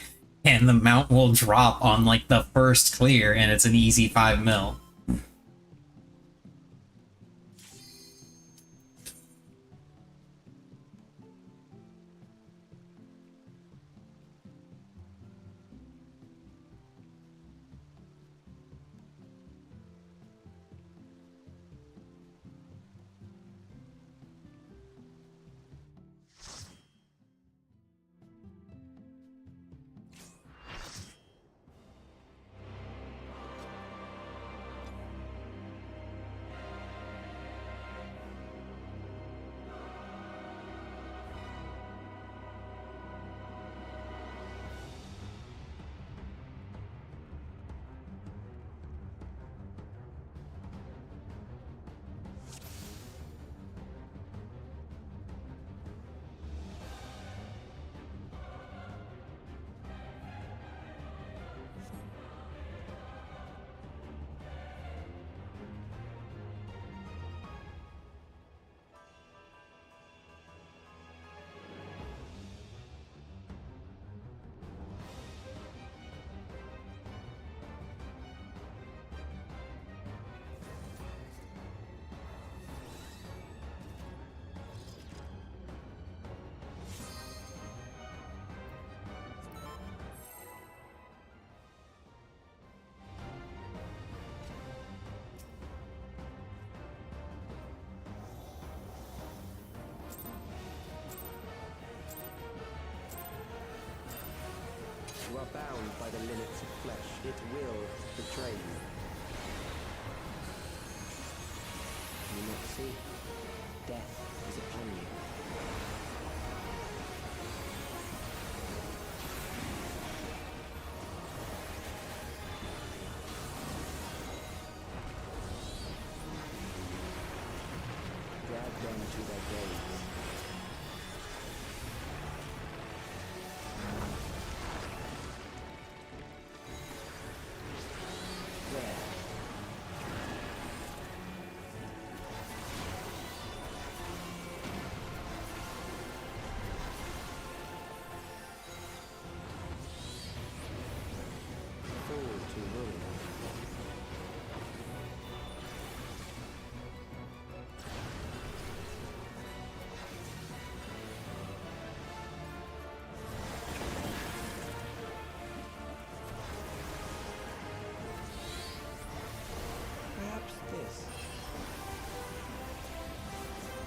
Speaker 1: and the mount will drop on like the first clear and it's an easy 5 mil.
Speaker 2: You are bound by the limits of flesh. It will betray you. Do you not see? Death is upon you.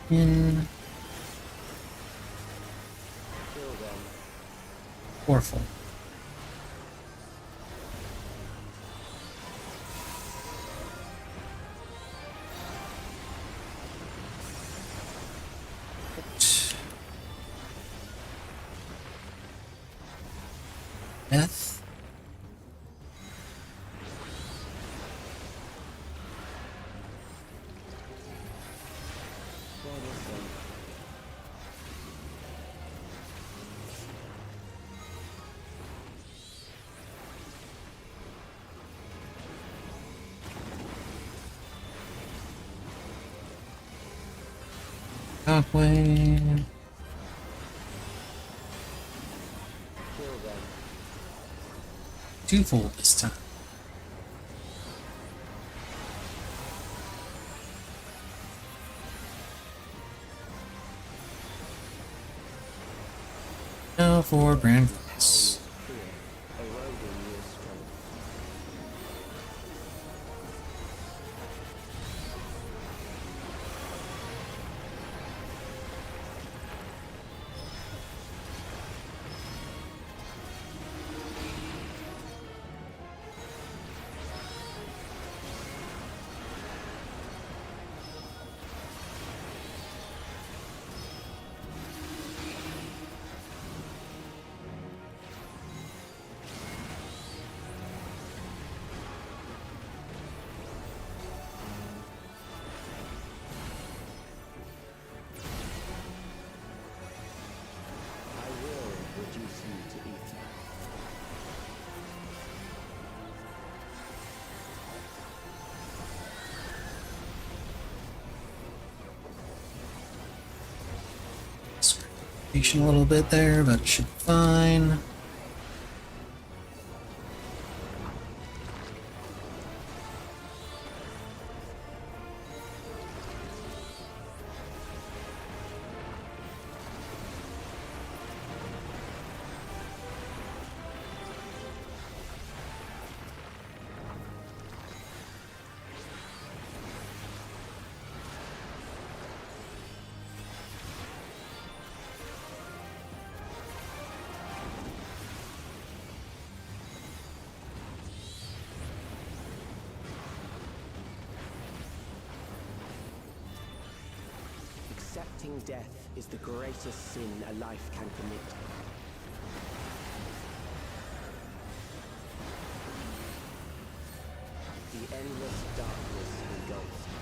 Speaker 1: In.
Speaker 2: Kill them.
Speaker 1: Orphan. Death.
Speaker 2: What is them?
Speaker 1: Shockwave.
Speaker 2: Kill them.
Speaker 1: Twofold this time. Now for Grand Voice.
Speaker 2: Fear, eroding your strength. I will reduce you to ether.
Speaker 1: Patient a little bit there, but it should be fine.
Speaker 2: Accepting death is the greatest sin a life can commit. The endless darkness engulfs you.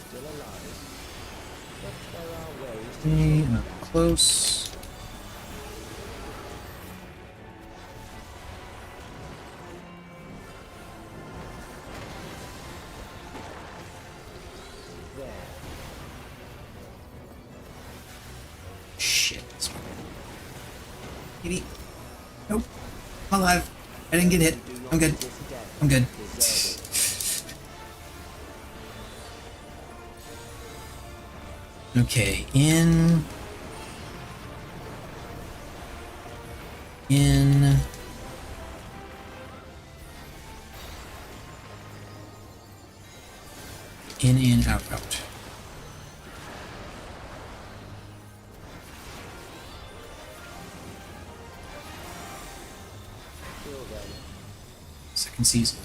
Speaker 2: Still alive, but there are ways to
Speaker 1: Up close.
Speaker 2: there.
Speaker 1: Shit. Maybe. Nope. I'm alive. I didn't get hit.
Speaker 2: Do not
Speaker 1: I'm good.
Speaker 2: resist death.
Speaker 1: I'm good.
Speaker 2: Deserve it.
Speaker 1: Okay, in. In. In, out, out.
Speaker 2: Kill them.
Speaker 1: Second season.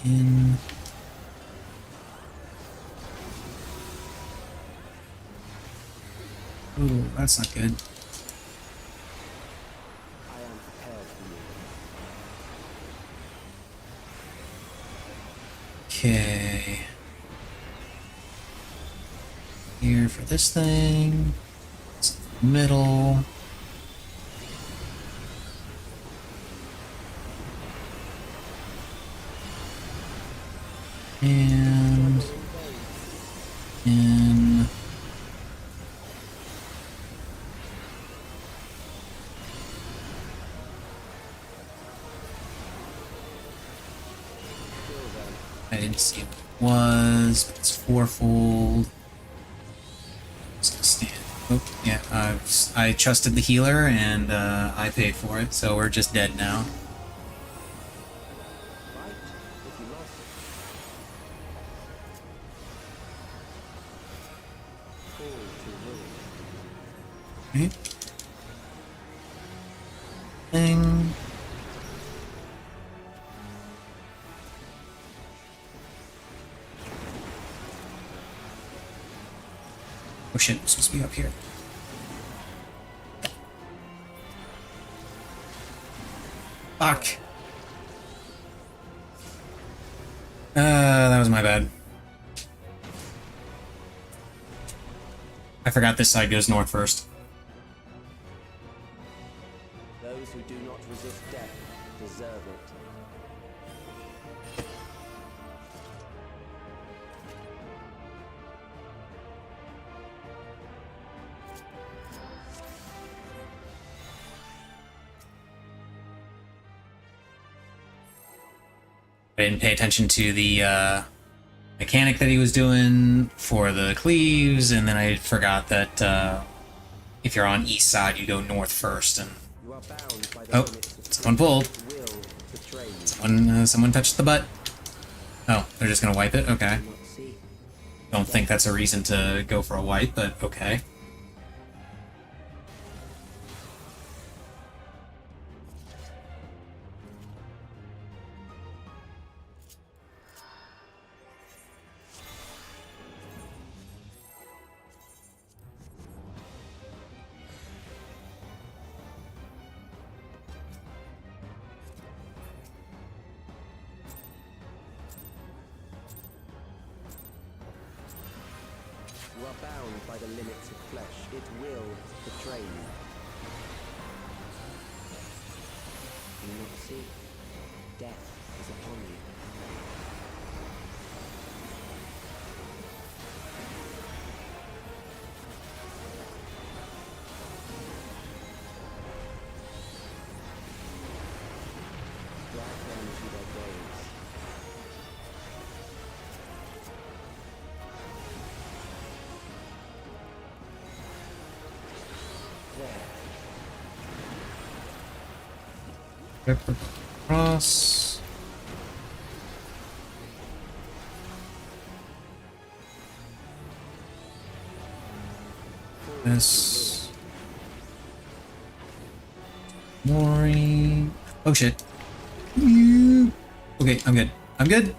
Speaker 1: in. Ooh, that's not good.
Speaker 2: I am prepared for you.
Speaker 1: Okay. Here for this thing. It's in the middle. And in. I didn't see what it was, but it's fourfold. Just gonna stand. Oh, yeah, I trusted the healer and I paid for it, so we're just dead now.
Speaker 2: Fight if you lost. Fall to ruin.
Speaker 1: Okay. Thing. Oh shit, it's supposed to be up here. Fuck. That was my bad. I forgot this side goes north first.
Speaker 2: Those who do not resist death deserve it.
Speaker 1: I didn't pay attention to the mechanic that he was doing for the cleaves, and then I forgot that if you're on east side, you go north first. And
Speaker 2: You are bound by the
Speaker 1: oh,
Speaker 2: limits of
Speaker 1: someone pulled.
Speaker 2: will betray you.
Speaker 1: Someone touched the butt. Oh, they're just gonna wipe it. Okay.
Speaker 2: Do not see.
Speaker 1: Don't think that's a reason to go for a wipe, but okay.
Speaker 2: You are bound by the limits of flesh. It will betray you. Do you not see? Death is upon you. Drag them to their graves. There.
Speaker 1: Cross. This. Mori. Oh shit. Okay, I'm good. I'm good.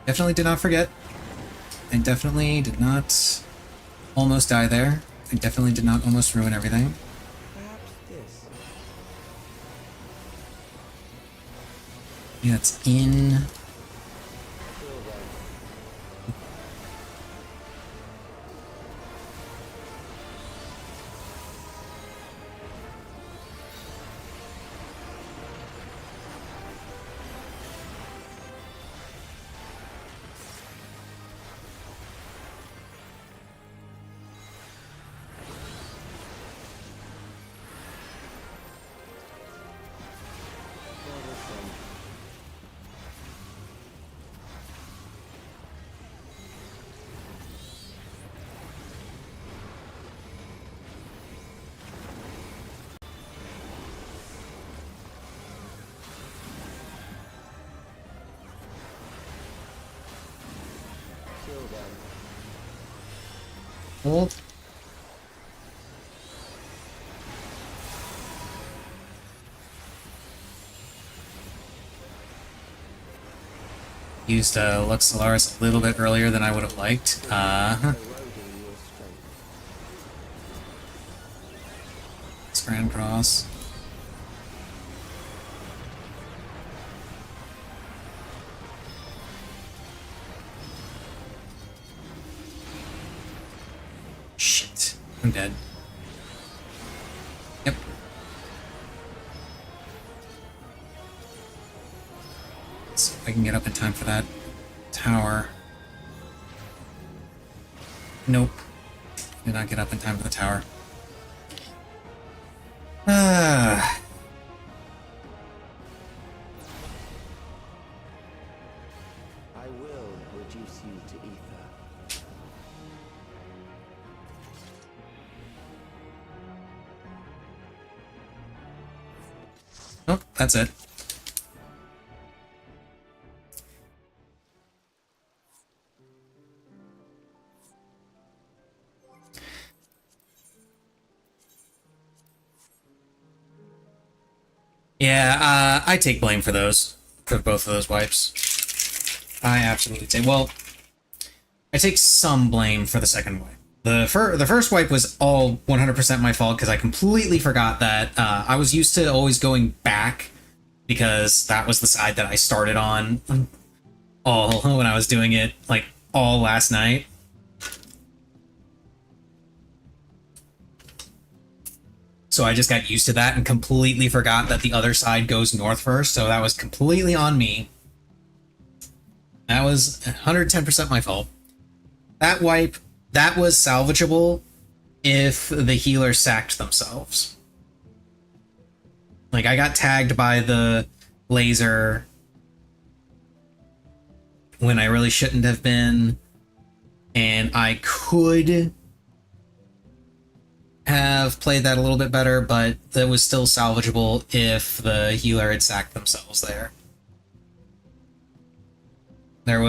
Speaker 1: Definitely did not forget. I definitely did not almost die there. I definitely did not almost ruin everything.
Speaker 2: Perhaps this.
Speaker 1: Yeah, it's in.
Speaker 2: Kill them. Kill this one. Kill them.
Speaker 1: Hold. Used Lux Solaris a little bit earlier than I would have liked.
Speaker 2: Eroding your strength.
Speaker 1: It's Grand Cross. Shit. I'm dead. Yep. Let's see if I can get up in time for that tower. Nope. Did not get up in time for the tower. Ah.
Speaker 2: I will reduce you to ether.
Speaker 1: Nope, that's it. Yeah, I take blame for those, for both of those wipes. I absolutely take, well, I take some blame for the second wipe. The first wipe was all 100% my fault because I completely forgot that I was used to always going back because that was the side that I started on all when I was doing it, like, all last night. So I just got used to that and completely forgot that the other side goes north first, so that was completely on me. That was 110% my fault. That wipe, that was salvageable if the healer sacked themselves. Like, I got tagged by the laser when I really shouldn't have been, and I could have played that a little bit better, but that was still salvageable if the healer had sacked themselves there. There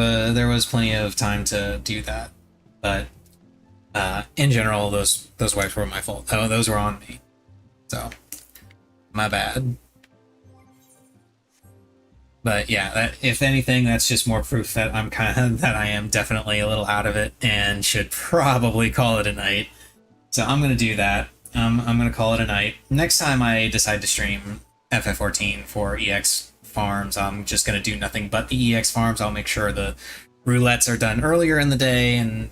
Speaker 1: was plenty of time to do that, but in general, those wipes were my fault. Oh, those were on me, so my bad. But yeah, that, if anything, that's just more proof that that I am definitely a little out of it and should probably call it a night. So I'm gonna do that. I'm gonna call it a night. Next time I decide to stream FF14 for EX farms, I'm just gonna do nothing but the EX farms. I'll make sure the roulettes are done earlier in the day,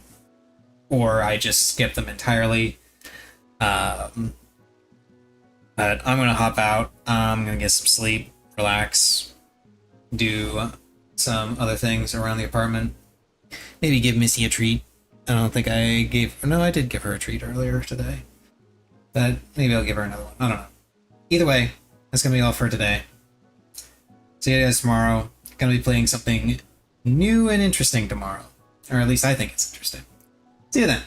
Speaker 1: or I just skip them entirely. But I'm gonna hop out. I'm gonna get some sleep, relax, do some other things around the apartment. Maybe give Missy a treat. I don't think I gave... No, I did give her a treat earlier today. But maybe I'll give her another one. I don't know. Either way, that's going to be all for today. See you guys tomorrow. Going to be playing something new and interesting tomorrow. Or at least I think it's interesting. See you then.